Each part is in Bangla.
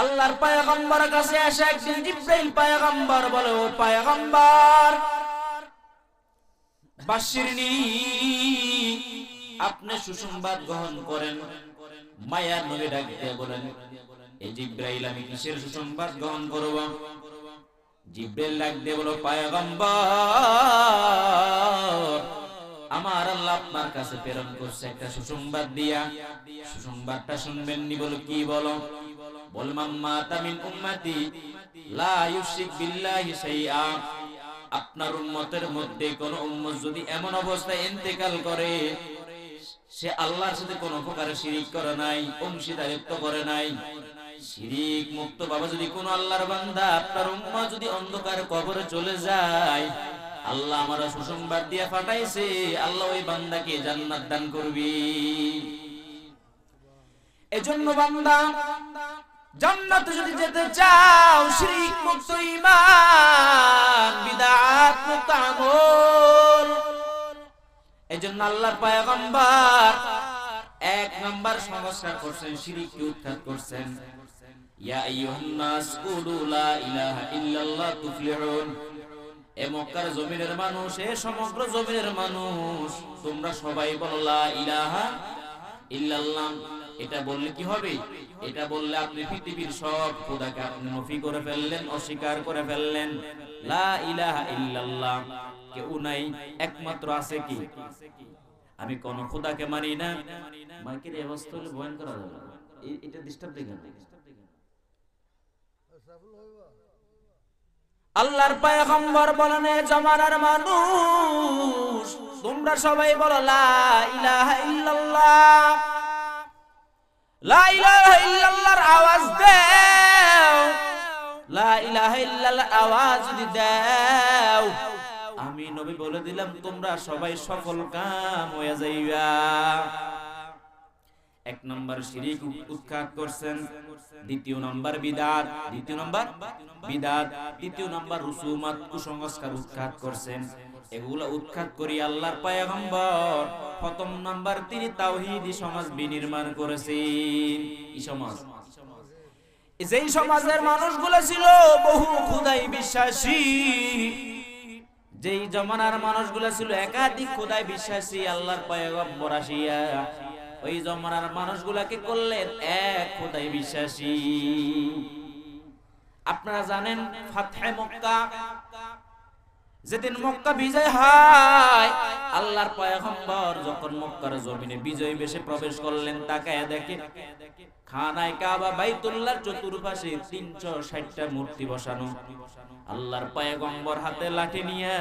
আল্লাহর পয়গম্বরের কাছে এসে একদিন জিবরাইল পয়গম্বর বলে, ও পয়গম্বর, বাশিরনি, আপনি সুসংবাদ গ্রহণ করেন। মায়ার নবী ডাক দিয়ে বলেন, এই জিবরাইল, আমি কিসের সুসংবাদ গ্রহণ করব? জিবরাইল ডাক দিয়ে বলো, পয়গম্বর, আমার আল্লাহ আপনার কাছে প্রেরণ করছে একটা সুসংবাদ দিয়া, সুসংবাদটা শুনবেন নি? বলো, কি বলো? বল, মাম্মা তামিন উম্মতি লা ইউশরিক বিল্লাহি শাইআ, আপনার উম্মতের মধ্যে কোন উম্মত যদি এমন অবস্থায় ইন্তেকাল করে সে আল্লাহর সাথে কোন প্রকারে শিরিক করে নাই, অংশীদারিত্ব করে নাই, শিরিক মুক্ত বাবা যদি কোন আল্লাহর বান্দা আপনার উম্মত যদি অন্ধকার কবরে চলে যায়, আল্লাহ আমারা সুসংবাদ দিয়া পাঠাইছে, আল্লাহ ওই বান্দাকে জান্নাত দান করবে। এজন্য বান্দা, জান্নাতে যদি যেতে চাও, শিরক মুক্ত ঈমান, বিদআত মুক্ত আমল, এজন্য আল্লাহর পয়গম্বর এক নাম্বার সংস্কার করছেন, শিরককে উৎখাত করছেন। ইয়া আইয়ুহান নাস কুলু লা ইলাহা ইল্লাল্লাহ তুফলিহুন, এ মক্কার জমিনের মানুষ, এ সমগ্র জমিনের মানুষ, তোমরা সবাই বলো লা ইলাহা ইল্লাল্লাহ। এটা বললে কি হবে? এটা বললে আপনি পৃথিবীর সব খোদাকে আপনি নফি করে ফেললেন, অস্বীকার করে ফেললেন। লা ইলাহা ইল্লাল্লাহ, কেউ নাই, একমাত্র আছে কি? আমি কোন খোদাকে মানি না। মাইকের এই অবস্থা হলে বয়ান করা যাবে না, এটা ডিস্টার্ব দেখেন। আল্লাহর পয়গম্বর বলেন, এ জামানার মানুষ, তোমরা সবাই বলো লা ইলাহা ইল্লাল্লাহ। লা ইলাহা ইল্লাল্লাহর আওয়াজ দাও, লা ইলাহা ইল্লাল্লাহর আওয়াজ যদি দাও, আমি নবী বলে দিলাম তোমরা সবাই সফল কাম হয়ে যাইবা। এক নম্বর শিরক উৎখাত করছেন, দ্বিতীয় নম্বর বিদআত, তৃতীয় নম্বর রুসুমাত, কুসংস্কার উৎখাত করছেন। এগুলা উৎখাত করি আল্লাহর পয়গম্বর প্রথম নাম্বার তিনি তাওহীদি সমাজ বিনির্মাণ করেছেন। এই সমাজ, যেই সমাজের মানুষগুলো ছিল বহু খোদাই বিশ্বাসী, যেই জমানার মানুষগুলো ছিল একাধিক খোদাই বিশ্বাসী, আল্লাহর পয়গম্বর আসিয়া ওই জমানার মানুষগুলাকে করলেন এক খোদাই বিশ্বাসী। আপনারা জানেন ফাতহে মক্কা, যেদিন মক্কা বিজয় হয়, আল্লাহর পয়গম্বর যখন মক্কার জমিনে বিজয় বেশে প্রবেশ করলেন, তাকায় দেখে খানায়ে কাবা বাইতুল্লাহর চতুর্পাশে 360টা মূর্তি বসানো। আল্লাহর পয়গম্বর হাতে লাঠি নিয়ে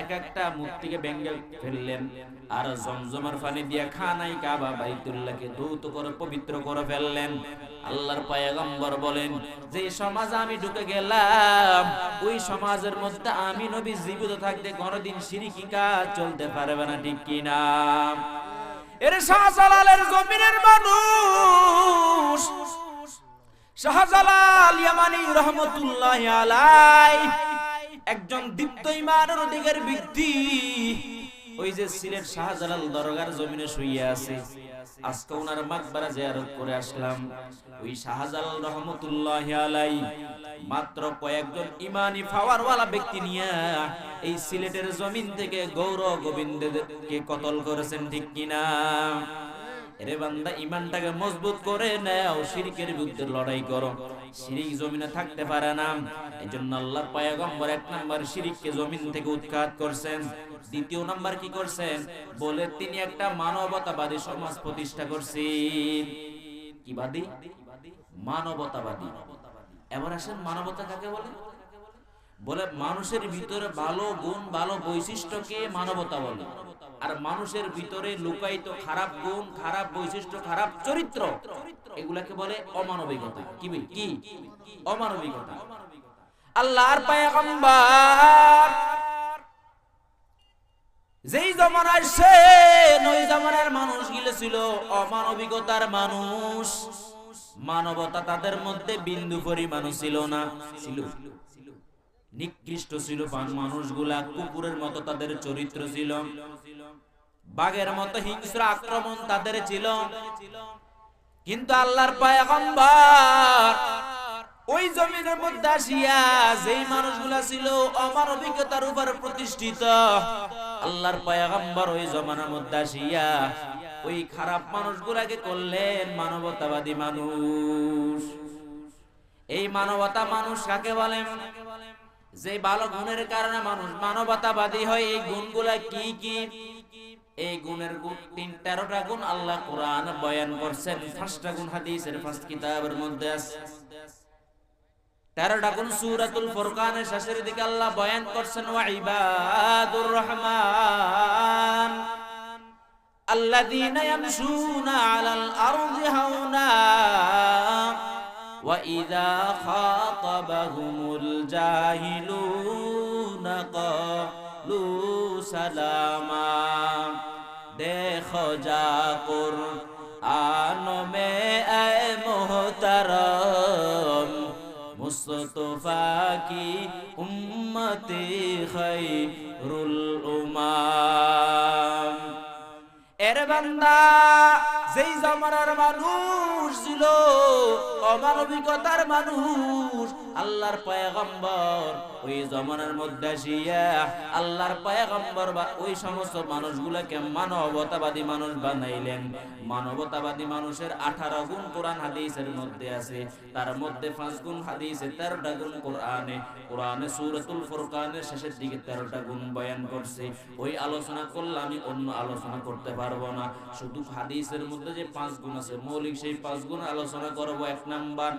এক একটা মূর্তিকে ভেঙে ফেললেন, আর জমজমের পানি দিয়ে খানায়ে কাবা বাইতুল্লাহকে ধৌত করে পবিত্র করে ফেললেন। আল্লাহর পয়গম্বর বলেন, যে সমাজ আমি ঢুকে গেলাম, ওই সমাজের মধ্যে আমি নবী জীবিত থাকতে কোনদিন শিরকি কাজ চলতে পারবে না, ঠিক কি না? এর শাহজালালের জমিনের মানুষ, শাহজালাল ইয়ামানি রহমাতুল্লাহি আলাইহি একজন দীপ্ত ঈমানের অধিকারী ব্যক্তি। ওই যে সিলেট শাহজালাল দরগার জমিনে শুইয়া আছে, আজকে ওনার মাকবারা জিয়ারত করে আসলাম। ওই শাহজালাল রহমাতুল্লাহি আলাইহি মাত্র কয়েকজন ঈমানি পাওয়ারওয়ালা ব্যক্তি নিয়ে এই সিলেটের জমিন থেকে গৌর গোবিন্দকে কতল করেছেন, ঠিক কিনা? এরে বান্দা, ঈমানটাকে মজবুত করে নাও, শিরকের বিরুদ্ধে লড়াই করো। শিরক জমিনে থাকতে পারে না, এজন্য আল্লাহর পয়গম্বর এক নাম্বার শিরককে জমিন থেকে উৎখাত করছেন। দ্বিতীয় নাম্বার কি করছেন? বলে তিনি একটা মানবতাবাদী সমাজ প্রতিষ্ঠা করছেন। কি বাদী? মানবতাবাদী। এবার আসেন, মানবতা কাকে বলে? বলে মানুষের ভিতরে ভালো গুণ, ভালো বৈশিষ্ট্যকে মানবতা বলে। আর মানুষের ভিতরে লুকায়িত খারাপ গুণ, খারাপ বৈশিষ্ট্য, খারাপ চরিত্র, এগুলাকে বলে অমানবিকতা। কি? অমানবিকতা। আল্লাহর পয়গম্বর যেই জমানায় আসছেন, ওই জমানার মানুষগুলো ছিল অমানবিকতার মানুষ। মানবতা তাদের মধ্যে বিন্দু পরিমাণও ছিল না, ছিল নিকৃষ্ট ছিল মানুষগুলা। কুকুরের মতো তাদের চরিত্র ছিল, বাঘের মতো হিংস্র আক্রমণ তাদের ছিল। কিন্তু আল্লাহর পয়গম্বর জমিনের মধ্যে আসিয়া যেই মানুষগুলা ছিল অমানবিকতার উপর প্রতিষ্ঠিত, আল্লাহর পয়গম্বর ওই জমানার মধ্যে আসিয়া ওই খারাপ মানুষগুলাকে করলেন মানবতাবাদী মানুষ। এই মানবতা মানুষ কাকে বলেন? যে ভালো গুণের কারণে মানুষ মানবতাবাদী হয়। এই গুণগুলা কি কি? এই গুণের গুণ 13টা গুণ আল্লাহ কোরআন বয়ান করছেন, 5টা গুণ হাদিসের 5 কিতাবের মধ্যে আছে। 13টা গুণ সূরাতুল ফুরকানের শেষের দিকে আল্লাহ বয়ান করছেন। ওয়া ইবাদুর রহমান আল্লাযীনা ইয়ামশুনা আলাল আরদি হাওনা ওয়া ইযা খাতাবাহুমুল জাহিলুনা ক্বালু সালামা। देखो जा कुरआन में ऐ मोहतरम मुस्तफा की उम्मती खैरुल उम्माम। এর বান্দা যেই জামানার মানুষ ছিল অমানবিকতার মানুষ, আল্লাহর পয়গম্বর ওই জামানার মধ্যে আসিয়া আল্লাহর পয়গম্বর বা ওই সমস্ত মানুষগুলোকে মানবতাবাদী মানুষ বানাইলেন। মানবতাবাদী মানুষের 18 গুণ কোরআন হাদিসের মধ্যে আছে, তার মধ্যে 5 গুণ হাদিসে, 13টা গুণ কোরআনে সূরাতুল ফুরকানের শেষের দিকে 13টা গুণ বয়ান করছে। ওই আলোচনা করলে আমি অন্য আলোচনা করতে পারবো না। শুধু হাদিসের মধ্যে যে 5 গুণ আছে মৌলিক, সেই 5 গুণ আলোচনা করব। 1 নাম্বার,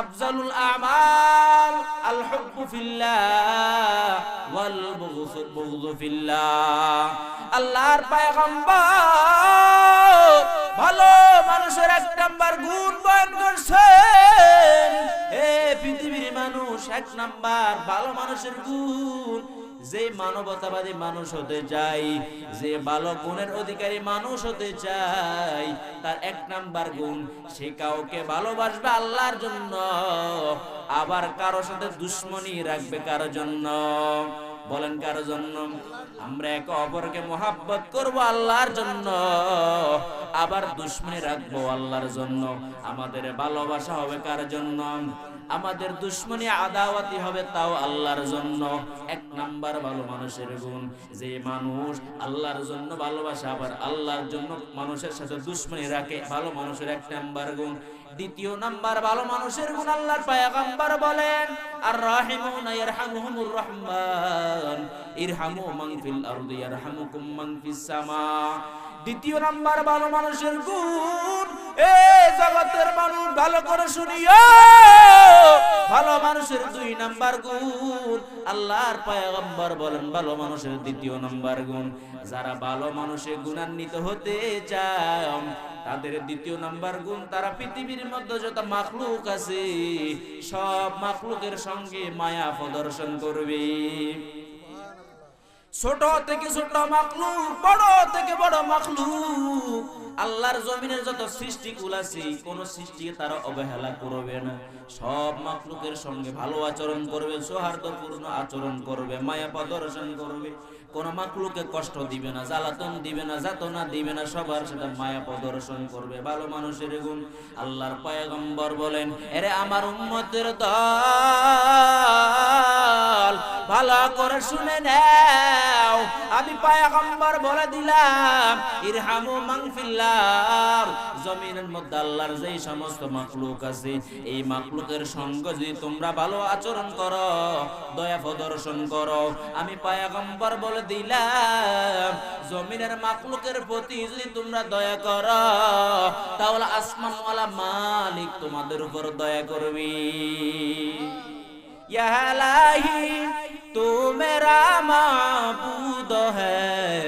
আফজালুল আমাল আল হুব্বু ফিল্লাহ ওয়াল বুগযু ফিল্লাহ। আল্লাহর পয়গম্বর ভালো মানুষের 1 নাম্বার গুণ বয়ান করছেন। এ পৃথিবীর মানুষ, 1 নাম্বার ভালো মানুষের গুণ, যে মানবতাবাদী মানুষ হতে চাই, যে ভালো গুণের অধিকারী মানুষ হতে চাই, তার 1 নাম্বার গুণ সে কাউকে ভালোবাসবে আল্লাহর জন্য, আবার কারো সাথে দুশ্মনী রাখবে কারো জন্য। বলেন কারো জন্য? আমরা একে অপরকে মহাব্বত করব আল্লাহর জন্য, আবার দুশ্মনী রাখবো আল্লাহর জন্য। আমাদের ভালোবাসা হবে কার জন্য? আমাদের দুশ্মনী আদাওয়াতি হবে তাও আল্লাহর জন্য। 1 নাম্বার ভালো মানুষের গুণ, যে মানুষ আল্লাহর জন্য ভালোবাসা আবার আল্লাহর জন্য মানুষের সাথে দুশ্মনী রাখে, ভালো মানুষের 1 নাম্বার গুণ। 2 নাম্বার ভালো মানুষের গুণ আল্লাহর পয়গম্বর বলেন, আর রাহিমুনা ইয়ারহামুহুমুর রহমান ইরহামু মান ফিল আরদি ইয়ারহামুকুম মান ফিস সামা। 2 নাম্বার ভালো মানুষের গুণ, এই জগতের মানুষ ভালো করে শুনিও, ভালো মানুষের 2 নাম্বার গুণ আল্লাহর পয়গম্বর বলেন ভালো মানুষের 2 নাম্বার গুণ। যারা ভালো মানুষের গুণান্বিত হতে চায় তাদের 2 নাম্বার গুণ, তারা পৃথিবীর মধ্যে যত মাখলুক আছে সব মাখলুকের সঙ্গে মায়া প্রদর্শন করবে। ছোট থেকে ছোট মাখলুক, বড় থেকে বড় মাখলুক, আল্লাহর জমিনের যত সৃষ্টিকুল আছে কোন সৃষ্টিকে তারা অবহেলা করবে না। সব মাখলুকের সঙ্গে ভালো আচরণ করবে, সৌহার্দ্যপূর্ণ আচরণ করবে, মায়া প্রদর্শন করবে। কোন মাখলুককে কষ্ট দিবে না, জ্বালাতন দিবে না, যাতনা দিবে না, সবার সাথে মায়া প্রদর্শন করবে। ভালো মানুষের গুণ আল্লাহর পয়গম্বর বলেন, এরে আমার উম্মতের দল ভালো করে শুনে নাও, আমি পয়গম্বর বলে দিলাম ইরহামু মান ফিল্লাহ। জমিনের মধ্যে আল্লাহর যেই সমস্ত মাখলুক আছে এই মাখলুকের সঙ্গে যদি তোমরা ভালো আচরণ করো, দয়া প্রদর্শন করো, আমি পয়গম্বর বলে দিলাম জমিনের মাখলুকের প্রতি যদি তোমরা দয়া করো তাহলে আসমানওয়ালা মালিক তোমাদের উপর দয়া করবে। ইয়া ইলাহি তু মেরা মাবুদ হ্যায়,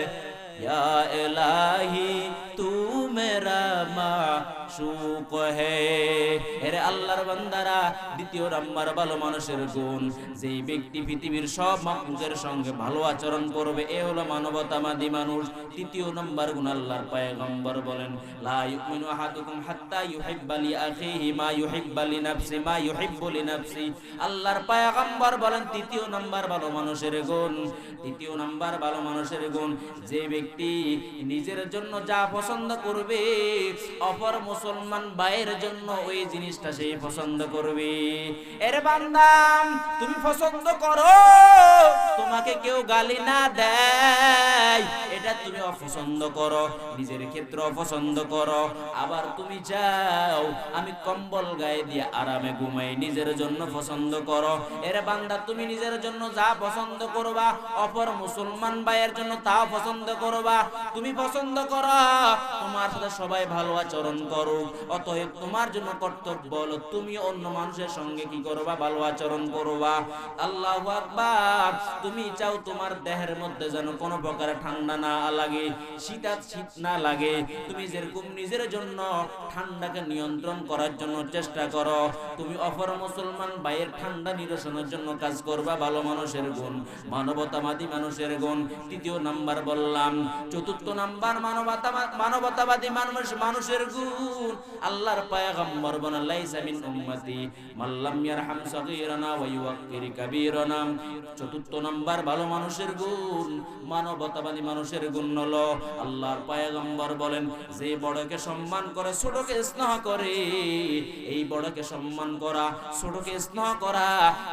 ইয়া ইলাহি তু মেরা মাশুক হ্যায়। এরে আল্লাহর বান্দারা, 2 নাম্বার ভালো মানুষের গুণ, যেই ব্যক্তি পৃথিবীর সব মাখলুকের সঙ্গে ভালো আচরণ করবে, এ হলো মানবতাবাদী মানুষ। 3 নাম্বার গুণ আল্লাহর পয়গম্বর বলেন, লা ইউমিনু আহাদুকুম হাত্তা ইউহিব্বা লি আখিহি মা ইউহিব্বা লি নাফসি মা ইউহিব্বু লি নাফসি। আল্লাহর পয়গম্বর বলেন 3 নাম্বার ভালো মানুষের গুণ, 3 নাম্বার ভালো মানুষের গুণ, যে ব্যক্তি নিজের জন্য যা পছন্দ করবে অপর মুসলমান ভাইয়ের জন্য ওই জিনিস জিনিসটা সেই পছন্দ করবে। এর বান্দা তুমি পছন্দ করো তোমাকে কেউ গালি না দেয়, এটা তুমি অপছন্দ করো, নিজের ক্ষেত্রে অপছন্দ করো। আবার তুমি চাও আমি কম্বল গায়ে দিয়ে আরামে ঘুমাই, নিজের জন্য পছন্দ করো। এর বান্দা তুমি নিজের জন্য যা পছন্দ করবা অপর মুসলমান ভাইয়ের জন্য তাও পছন্দ করবা। তুমি পছন্দ করো তোমার সাথে সবাই ভালো আচরণ করুক, অতএব তোমার জন্য কর্তব্য হলো তুমি অন্য মানুষের সঙ্গে কি করবা, ভালো আচরণ করবা। আল্লাহু আকবার। তুমি চাও তোমার দেহের মধ্যে যেন কোনো প্রকার ঠান্ডা না লাগে, শীত না লাগে, তুমি যেরকম নিজের জন্য ঠান্ডাকে নিয়ন্ত্রণ করার জন্য চেষ্টা করো, তুমি অপর মুসলমান ভাইয়ের ঠান্ডা নিরসনের জন্য কাজ করবা। ভালো মানুষের গুণ, মানবতাবাদী মানুষের গুণ। তৃতীয় নাম্বার বললাম। চতুর্থ নাম্বার মানবতাবাদী মানুষের গুণ। আল্লাহর পয়গম্বর বলেন লাইসা মিন উম্মতি মান লাম ইয়ারহাম সগীরানা ওয়া ইউক্কির কাবীরানা। চতুর্থ নাম্বার ভালো মানুষের গুণ, মানবতাবাদী মানুষের গুণ হলো আল্লাহর পয়গম্বর বলেন যে বড়কে সম্মান করে ছোটকে স্নেহ করে, এই বড়কে সম্মান করা ছোটকে স্নেহ করা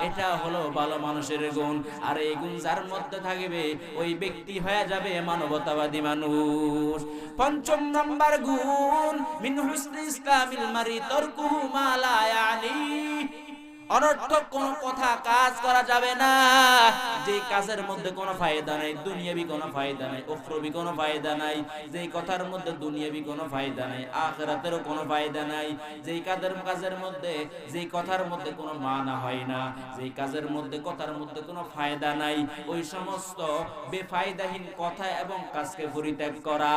এটা হলো ভালো মানুষের গুণ। আর এই গুণ যার মধ্যে থাকবে ওই ব্যক্তি হয়ে যাবে মানবতাবাদী মানুষ। পঞ্চম নাম্বার গুণ মিন হুসনি ইসলামিল মারি তারকুহু মা লা ইয়ানি। অনর্থক কোন কথা কাজ করা যাবে না, যে কাজের মধ্যে কোনো ফায়দা নাই, দুনিয়াবি কোনো ফায়দা নাই, উখরবি কোনো ফায়দা নাই, যে কথার মধ্যে দুনিয়াবি কোনো ফায়দা নাই, আখিরাতেরও কোনো ফায়দা নাই, যেই কাজের মধ্যে যেই কথার মধ্যে কোনো মানা হয় না, যেই কাজের মধ্যে কথার মধ্যে কোনো ফায়দা নাই, ওই সমস্ত বেফায়দাহীন কথা এবং কাজকে পরিত্যাগ করা,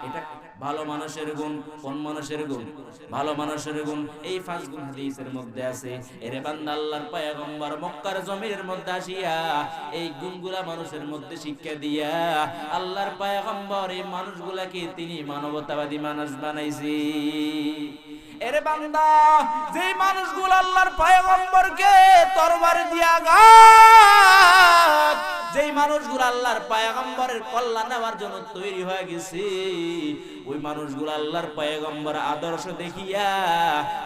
এটা ভালো মানুষের গুণ। কোন মানুষের গুণ? ভালো মানুষের গুণ। এই পাঁচ গুণ হাদিসের মধ্যে আছে। এরে বান্দা আল্লাহর পয়গম্বর মক্কার জমিনের মধ্যে আসিয়া এই গুণগুলা মানুষের মধ্যে শিক্ষা দিয়া আল্লাহর পয়গম্বর এই মানুষগুলাকে তিনি মানবতাবাদী মানুষ বানাইছে। এরে বান্দা যেই মানুষগুলো আল্লাহর পয়গম্বরকে তরবারি দিয়া আঘাত, যেই মানুষগুলো আল্লাহর পয়গম্বরের কল্যাণ নেওয়ার জন্য তৈরি হয়ে গেছে, ওই মানুষগুলো আল্লাহর পয়গম্বর আদর্শ দেখিয়া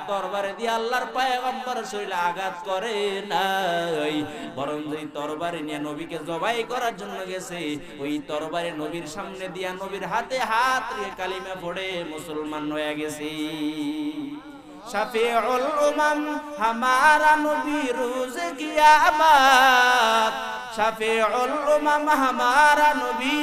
তরবারি দিয়ে আল্লাহর পয়গম্বরের শরীরে আঘাত করে নাই, বরং যেই তরবারি নিয়ে নবীকে জবাই করার জন্য গেছে ওই তরবারি নবীর সামনে দিয়া নবীর হাতে হাত রেখে কালিমা পড়ে মুসলমান হয়ে গেছে। শাফিউল উমাম হামারা নবী রোজ কিয়ামত, শাফিউল উমাম হামারা নবী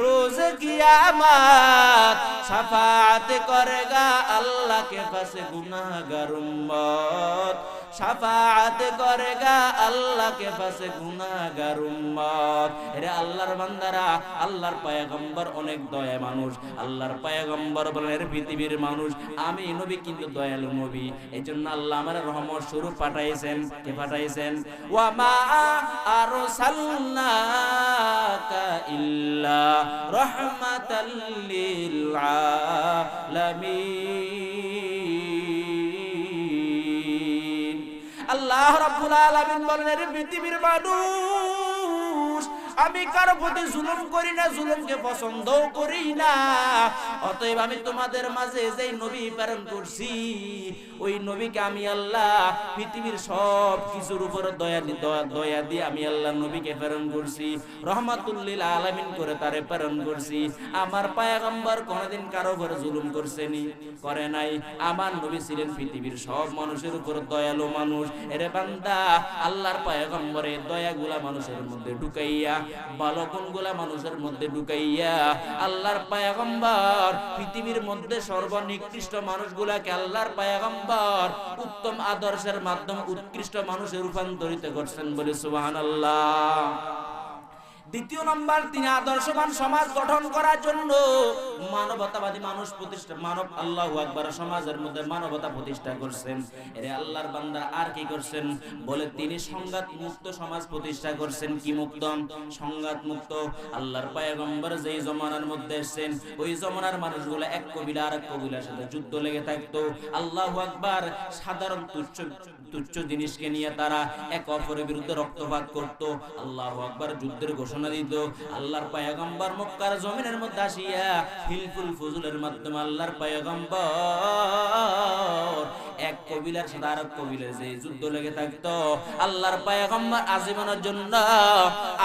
रोज कियामत, शफाअत करेगा अल्लाह के पास गुनाहगार उम्मत, शफाअत करेगा अल्लाह के पास गुनाहगार उम्मत। रे আল্লাহর বান্দারা, আল্লাহর পয়গম্বর অনেক দয়া মানুষ। আল্লাহর পয়গম্বর বলেন পৃথিবীর মানুষ আমি নবী কিন্তু দয়ালু নবী, এজন্য আল্লাহ আমার রহমত স্বরূপ পাঠাইছেন। কে পাঠাইছেন? ওয়া মা আরসালনাকা ইল্লা রাহমাতাল লিল আলামিন। আল্লাহ রাব্বুল আলামিন বলেন এর পৃথিবীর মানুষ আমি কারো প্রতি জুলুম করি না, জুলুমকে পছন্দও করি না, অতএব আমি তোমাদের মাঝে যেই নবী প্রেরণ করছি ওই নবীকে আমি আল্লাহ পৃথিবীর সব কিছুর উপর দয়া দিয়ে আমি আল্লাহ নবীকে প্রেরণ করছি, রহমাতুল লিল আলামিন করে তারে প্রেরণ করছি। আমার পয়গম্বর কোনদিন কারো উপর জুলুম করছেনি? করে নাই। আমার নবী ছিলেন পৃথিবীর সব মানুষের উপর দয়ালু মানুষ। এরে বান্দা আল্লাহর পয়গম্বরের দয়াগুলা মানুষের মধ্যে ঢুকাইয়া, ভালো গুণগুলা মানুষের মধ্যে ঢুকাইয়া আল্লাহর পয়গম্বর পৃথিবীর মধ্যে সর্বনিকৃষ্ট মানুষগুলাকে আল্লাহর পয়গম্বর উত্তম আদর্শের মাধ্যমে উৎকৃষ্ট মানুষে রূপান্তরিত করছেন বলে সুবহানাল্লাহ। দ্বিতীয় নাম্বার, তিনি আদর্শবান সমাজ গঠন করার জন্য মানবতাবাদী মানুষ প্রতিষ্ঠা, মানব আল্লাহু আকবার সমাজের মধ্যে মানবতা প্রতিষ্ঠা করছেন। এর আল্লাহর বান্দা আর কি করছেন? বলে তিনি সংঘাত মুক্ত সমাজ প্রতিষ্ঠা করছেন। কি মুক্ত? সংঘাত মুক্ত। আল্লাহর পয়গম্বর যেই জমানার মধ্যে এসেছেন ওই জমানার মানুষগুলো এক কবিলা আর এক কবিলার সাথে যুদ্ধ লেগে থাকতো। আল্লাহু আকবার। সাধারণ তুচ্ছ জিনিসকে নিয়ে তারা এক অপরের বিরুদ্ধে রক্তপাত করত। আল্লাহু আকবার। যুদ্ধের ঘোষণা ঘোষণা দিত। আল্লাহর পয়গম্বর মক্কার জমিনের মধ্যে আসিয়া হিলফুল ফুজুলের মাধ্যমে আল্লাহর পয়গম্বর এক কবিলার সাথে আরেক কবিলার যে যুদ্ধ লেগে থাকতো, আল্লাহর পয়গম্বর আজীবনের জন্য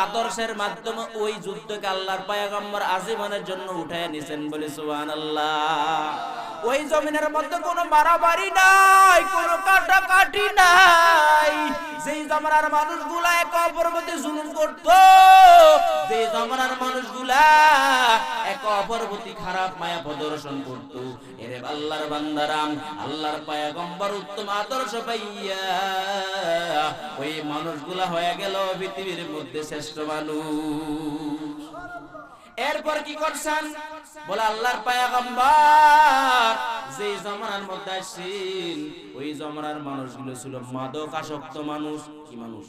আদর্শের মাধ্যমে ওই যুদ্ধকে আল্লাহর পয়গম্বর আজীবনের জন্য উঠায় নিছেন বলে সুবহানাল্লাহ। ওই জমিনের মধ্যে কোনো মারামারি নাই, কোনো কাটাকাটি নাই। যেই জমানার মানুষগুলা একে অপরের মধ্যে জুলুম করতো, যেই জমানার মানুষগুলা একে অপরের প্রতি খারাপ মায়া প্রদর্শন করতো, এরে আল্লাহর বান্দারাম আল্লাহর পয়গম্বর উত্তম আদর্শ পাইয়া ওই মানুষগুলা হয়ে গেল পৃথিবীর মধ্যে শ্রেষ্ঠ মানুষ। এরপর কি করছেন বলে আল্লাহর পয়গম্বর যে জমানার মধ্যে আসেন ওই জমানার মানুষগুলো ছিল মাদক আসক্ত মানুষ। কি মানুষ?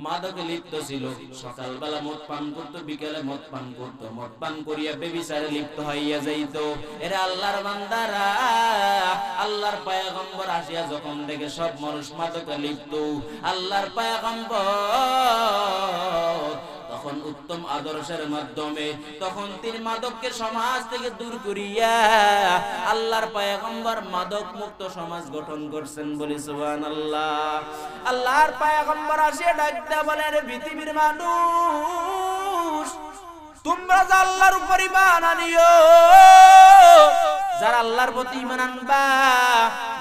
মাদকে লিপ্ত ছিল। সকালবেলা মদ পান করতো, বিকেলে মদ পান করতো, মদ পান করিয়া বেবিচারে লিপ্ত হইয়া যাইত। এরা আল্লাহর বান্দারা আল্লাহর পয়গম্বর আসিয়া যখন দেখে সব মানুষ মাদকে লিপ্ত, আল্লাহর পয়গম্বর তখন উত্তম আদর্শের মাধ্যমে তখন তিনি মাদককে সমাজ থেকে দূর করিয়া আল্লাহর পয়গম্বর মাদক মুক্ত সমাজ গঠন করছেন বলি সুবহানাল্লাহ। আল্লাহর পয়গম্বর আসিয়া ডাকতে বলেন, পৃথিবীর মানুষ তোমরা যা আল্লাহর উপর ঈমান আনিও, যারা আল্লাহর প্রতি ঈমান আনবা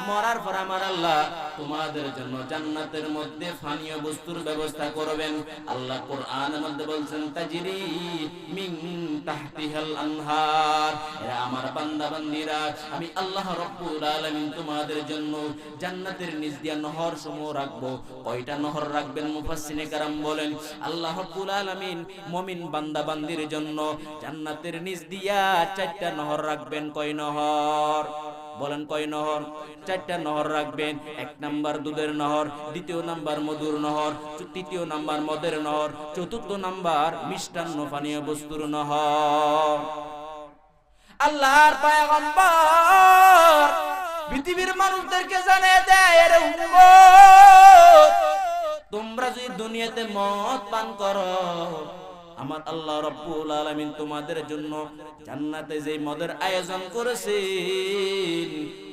মরার পর আমার আল্লাহ তোমাদের জন্য জান্নাতের মধ্যে পানীয় বস্তুর ব্যবস্থা করবেন। আল্লাহ কোরআনের মধ্যে বলছেন তাজরি মিন তাহতিহাল আনহার। এরা আমার বান্দা বান্দীরা আমি আল্লাহ রাব্বুল আলামিন তোমাদের জন্য জান্নাতের নিচ দিয়া নহর সমূহ রাখবো। কয়টা নহর রাখবেন? মুফাসসিরে কেরাম বলেন আল্লাহ রাব্বুল আলামিন মুমিন বান্দা বান্দীর জন্য জান্নাতের নিচ দিয়া 4টা নহর রাখবেন। কয় নহর? বলেন কয় নহর? 4টা নহর রাখবেন। 1 নাম্বার দুধের নহর, 2য় নাম্বার মধুর নহর, 3য় নাম্বার মদের নহর, 4র্থ নাম্বার মিষ্টান্ন পানীয় বস্তুর নহর। আল্লাহর পয়গম্বর পৃথিবীর মানুষদেরকে জানিয়ে দেয়, এর উম্মত তোমরা যদি দুনিয়াতে মদ পান করো, আমার আল্লাহ রাব্বুল আলামিন তোমাদের জন্য জান্নাতে যে মদের আয়োজন করেছেন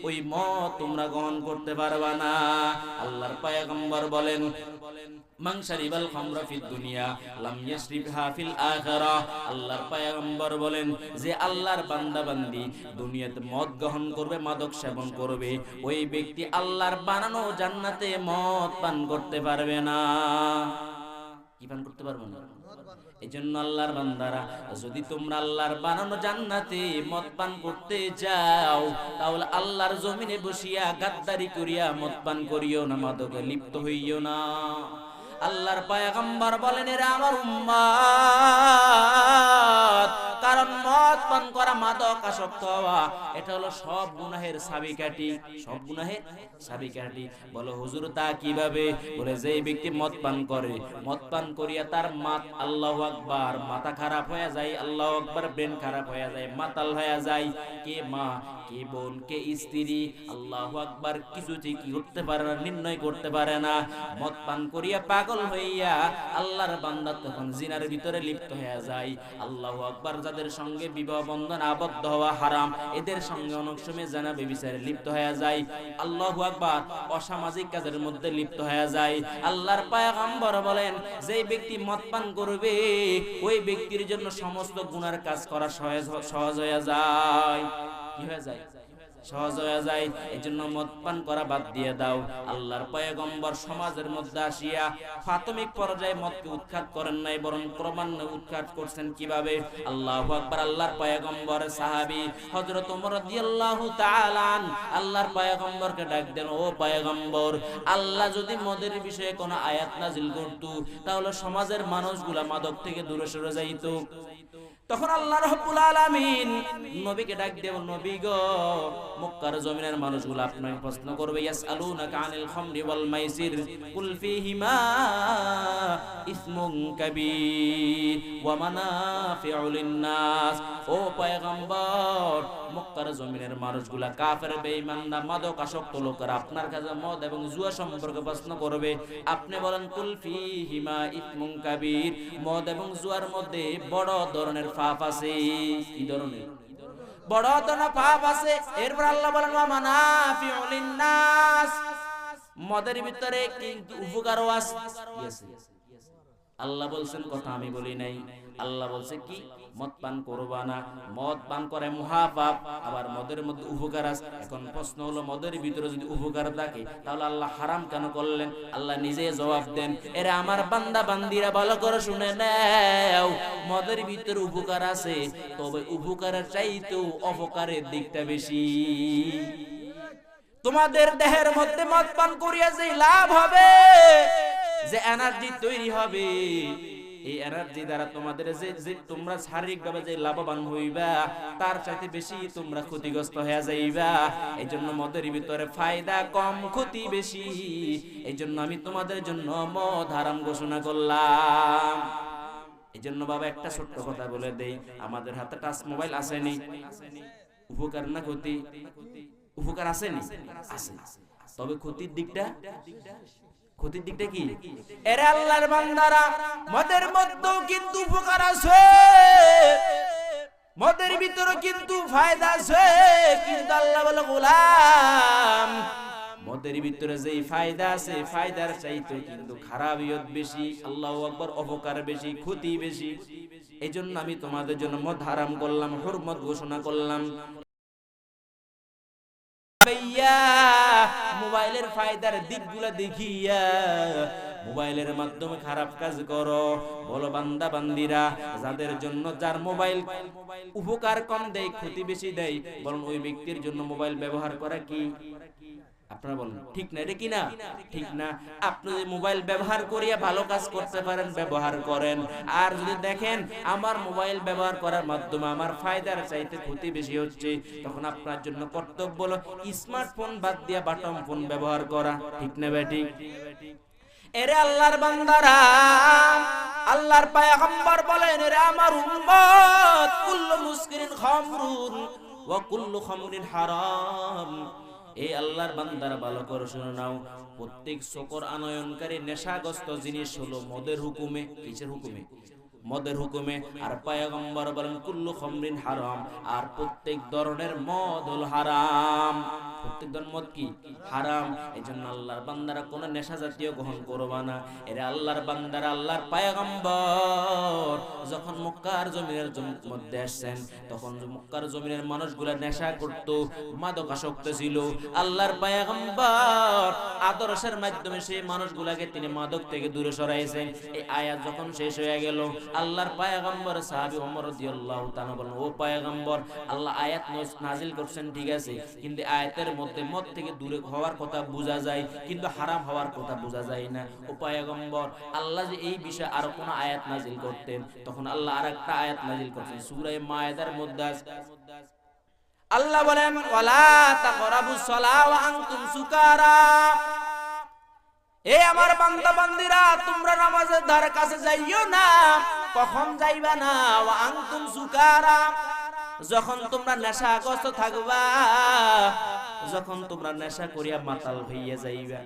ওই মদ তোমরা গ্রহণ করতে পারবা না। আল্লাহর পয়গম্বর বলেন মান শারিবাল খামরা ফিদ দুনিয়া লাম ইয়াশরিবহা ফিল আখিরাহ। আল্লাহর পয়গম্বর বলেন যে আল্লাহর বান্দা বান্দি দুনিয়াতে মদ গ্রহণ করবে, মাদক সেবন করবে, ওই ব্যক্তি আল্লাহর বানানো জান্নাতে মদ পান করতে পারবে না। কি পান করতে পারবে না? এজন্য আল্লাহর বান্দারা যদি তোমরা আল্লাহর বানানো জান্নাতে মদ পান করতে যাও তাহলে আল্লাহর জমিনে বসিয়া গাদ্দারি করিয়া মদ পান করিও না, মাদকে লিপ্ত হইও না। আল্লাহর পয়গম্বর বলেন এরা আমার উম্মত, কারণ মদ পান করা, মাদক আসক্ত হওয়া এটা হলো সব গুনাহের চাবিকাঠি। সব গুনাহের চাবিকাঠি। বলো হুজুর তা কিভাবে? বলে যে ব্যক্তি মদ পান করে, মদ পান করিয়া তার আল্লাহু আকবার মাথা খারাপ হয়ে যায়, আল্লাহু আকবার ব্রেন খারাপ হয়ে যায়, মাতাল হয়ে যায়। কে মা, কে বোন, কে স্ত্রী আল্লাহু আকবার কিছু ঠিক করতে পারে না, নির্ণয় করতে পারে না। মদ পান করিয়া পাগল হইয়া আল্লাহর বান্দা তখন জিনার ভিতরে লিপ্ত হয়ে যায়। আল্লাহু আকবার। যাদের সঙ্গে বিবাহ বন্ধন আবদ্ধ হওয়া হারাম, এদের সঙ্গে অনেক সময় জানা ব্যভিচারে লিপ্ত হয়ে যায়। আল্লাহু আকবার। অসামাজিক কাজের মধ্যে লিপ্ত হয়ে যায়। আল্লাহর পয়গম্বর বলেন যে ব্যক্তি মদ পান করবে ওই ব্যক্তির জন্য সমস্ত গুনার কাজ করা সহজ হয়ে যায়। কি হয়ে যায়? সহজ হয়ে যায়। এজন্য মদ পান করা বাদ দিয়ে দাও। আল্লাহর পয়গম্বর সমাজের মধ্যে আসিয়া প্রাথমিক পর্যায়ে মদকে উৎখাত করেন নাই, বরং ক্রমান্বয়ে উৎখাত করছেন। কিভাবে? আল্লাহু আকবার। আল্লাহর পয়গম্বরের সাহাবী হযরত ওমর রাদিয়াল্লাহু তাআলা আল্লাহর পয়গম্বরকে ডাক দেন, ও পয়গম্বর, আল্লাহ যদি মদের বিষয়ে কোনো আয়াত নাজিল করত তাহলে সমাজের মানুষগুলা মাদক থেকে দূরে সরে যাইতো। তখন আল্লাহ রাব্বুল আলামিন নবীকে ডাক দেব, নবী গো মক্কার জমিনের মানুষগুলো আপনাকে প্রশ্ন করবে, ইয়াসআলুনাকা আনিল খামরি ওয়াল মাইসির কুল ফীহিমা ইসমুন কাবীর ওয়া মানাফিউ লিন-নাস। ও পয়গম্বর, মক্কার জমিনের মানুষগুলা কাফের বেঈমানরা মাদকাসক্ত লোকেরা আপনার কাছে মদ এবং জুয়া সম্পর্কে প্রশ্ন করবে। আপনি বলেন কুল ফীহিমা ইসমুন কাবীর, মদ এবং জুয়ার মধ্যে বড় ধরনের পাপ আছে। কি ধরনের? বড় ধরনের পাপ আছে। এরপর আল্লাহ বলেন ওয়া মানাফিউ লিন-নাস, মদের ভিতরে কিন্তু উপকারও আছে। আল্লাহ বলছেন, কথা আমি বলি নাই, আল্লাহ বলছে কি মদ পান করবা না, মদ পান করে মহাপাপ, আবার মদের মধ্যে উপকার আছে। এখন প্রশ্ন হলো, মদের ভিতরে যদি উপকার থাকে তাহলে আল্লাহ হারাম কেন করলেন? আল্লাহ নিজে জবাব দেন, এরা আমার বান্দা বান্দিরা ভালো করে শুনে নাও, মদের ভিতরে উপকার আছে, তবে উপকারের চাইতেও অপকারের দিকটা বেশি। তোমাদের দেহের মধ্যে মদ পান করিয়া যে লাভ হবে, যে এনার্জি তৈরি হবে, এই এনার্জি দ্বারা তোমাদের যে তোমরা শারীরিকভাবে যে লাভবান হইবা, তার চাইতে বেশি তোমরা ক্ষতিগ্রস্ত হয়ে যাইবা। এই জন্য মদের ভিতরে ফায়দা কম, ক্ষতি বেশি। এই জন্য আমি তোমাদের জন্য মদ হারাম ঘোষণা করলাম। এই জন্য বাবা একটা ছোট্ট কথা বলে দেই, আমাদের হাতে টাচ মোবাইল আসেনি, উপকার না ক্ষতি? উপকার আসেনি, আছে, তবে ক্ষতির দিকটা, ক্ষতির দিকটা কি? এরে আল্লাহর বান্দারা, মদের মধ্যেও কিন্তু উপকার আছে, মদের ভিতরে কিন্তু ফায়দা আছে, কিন্তু আল্লাহ বলে গোলাম, মদের ভিতরে যেই ফায়দা আছে, ফায়দার চাইতে কিন্তু খারাপিয়ত বেশি। আল্লাহু আকবার, অপকার বেশি, ক্ষতি বেশি। এই জন্য আমি তোমাদের জন্য মদ হারাম করলাম, হুরমত ঘোষণা করলাম। মোবাইলের ফায়দার দিকগুলা দেখিয়া মোবাইলের মাধ্যমে খারাপ কাজ করো। বলো বান্দা বান্দিরা, যাদের জন্য যার মোবাইল উপকার কম দেয়, ক্ষতি বেশি দেয়, বলুন ওই ব্যক্তির জন্য মোবাইল ব্যবহার করা কি? আপনারা বলেন ঠিক না? এটা কি না? ঠিক না। আপনি যদি মোবাইল ব্যবহার করিয়া ভালো কাজ করতে পারেন, ব্যবহার করেন। আর যদি দেখেন আমার মোবাইল ব্যবহার করার মাধ্যমে আমার ফায়দার চাইতে ক্ষতি বেশি হচ্ছে, তখন আপনার জন্য কর্তব্য হলো স্মার্টফোন বাদ দিয়া বাটন ফোন ব্যবহার করা। ঠিক না বেটি? এরে আল্লাহর বান্দারা, আল্লাহর পয়গম্বর বলেন, এরে আমার উম্মত, কুল্লু মুসকিরিন খামরুন ওয়া কুল্লু খামরিন হারাম। এই আল্লাহর বান্দারা ভালো করে শুনে নাও, প্রত্যেক শকর আনয়নকারী নেশাগ্রস্ত জিনিস হলো মদের হুকুমে। কিসের হুকুমে? মদের হুকুমে। আর পয়গম্বর বলেন কুল্লু খামরিন হারাম, আর প্রত্যেক ধরনের মদ হলো হারাম। প্রত্যেক ধরনের মদ কি? হারাম। এজন্য আল্লাহর বান্দারা কোন নেশা জাতীয় গ্রহণ করবা না। এরা আল্লাহর বান্দারা, আল্লাহর পয়গম্বর যখন মক্কার জমিনের মধ্যে আসছেন, তখন মক্কার জমিনের মানুষগুলা নেশা করত, মাদকাসক্ত ছিল। আল্লাহর পয়গম্বর আদর্শের মাধ্যমে সেই মানুষগুলাকে তিনি মাদক থেকে দূরে সরাইছেন। এই আয়াত যখন শেষ হয়ে গেল, আল্লাহর পয়গম্বর সাহাবী ওমর রাদিয়াল্লাহু তাআলা বলেন, ও পয়গম্বর, আল্লাহ আয়াত নাজিল করছেন ঠিক আছে, কিন্তু আয়াতের মধ্যে মদ থেকে দূরে হওয়ার কথা বোঝা যায়, কিন্তু হারাম হওয়ার কথা বোঝা যায় না। ও পয়গম্বর, আল্লাহ যে এই বিষয়ে আরো কোন আয়াত নাজিল করতেন, তখন আল্লাহ আরেকটা আয়াত নাজিল করতেন সূরা মায়েদার মধ্যে। আল্লাহ বলেন, ওয়ালা তাকরাবুস সালাহ ওয়া আনতুম সুকারা। এই আমার বান্দা বান্দিরা, তোমরা নামাজের ধারে কাছে যাইও না। কখন যাইবা না? ওয়া আনতুম সুকারা, যখন তোমরা নেশাগ্রস্ত থাকবা, যখন তোমরা নেশা করিয়া মাতাল হইয়া যাইবা,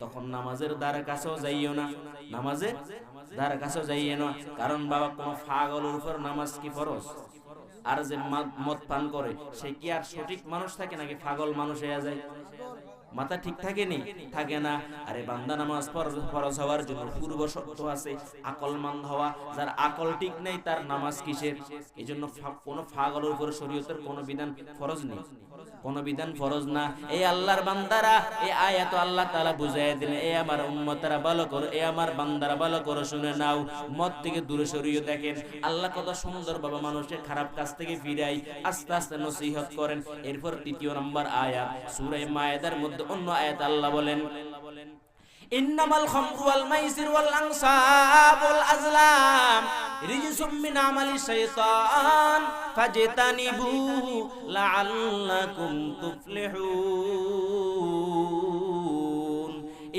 তখন নামাজের দ্বারা কাছেও যাইও না। নামাজের দ্বারা কাছেও যাইও না। কারণ বাবা, কোন পাগলের উপর নামাজ কি ফরজ? আর যে মদ পান করে সে কি আর সঠিক মানুষ থাকে নাকি পাগল মানুষ হয়ে যায়? মাথা ঠিক থাকে নি? থাকে না। আরে বান্দা, নামাজ ফরজ হওয়ার জন্য পূর্ব শর্ত আছে, আকলমন্দ হওয়া। যার আকল ঠিক নেই তার নামাজ কিসের? এই জন্য কোন পাগলের উপর শরীয়তের কোন বিধান ফরজ নেই, কোন বিধান ফরজ না। এই আল্লাহর বান্দারা, এই আয়াত আল্লাহ তাআলা বুঝাইয়া দিলেন, এই আমার উম্মতেরা ভালো করো, এই আমার বান্দারা ভালো করে শুনে নাও, মদ থেকে দূরে সরিয়ে। দেখেন আল্লাহ কত সুন্দর ভাবে মানুষের খারাপ কাজ থেকে ফিরাই আস্তে আস্তে নসিহত করেন। এরপর তৃতীয় নম্বর আয়াত সূরা মায়েদার মধ্যে অন্য আয়াত আল্লাহ বলেন, ইন্নামাল খামরু ওয়াল মাইসির ওয়াল আনসাব ওয়াল আজলাম রিজসুম মিন আমালি শাইতান ফাজতানিবুহু লাআল্লাকুম তুফলিহুন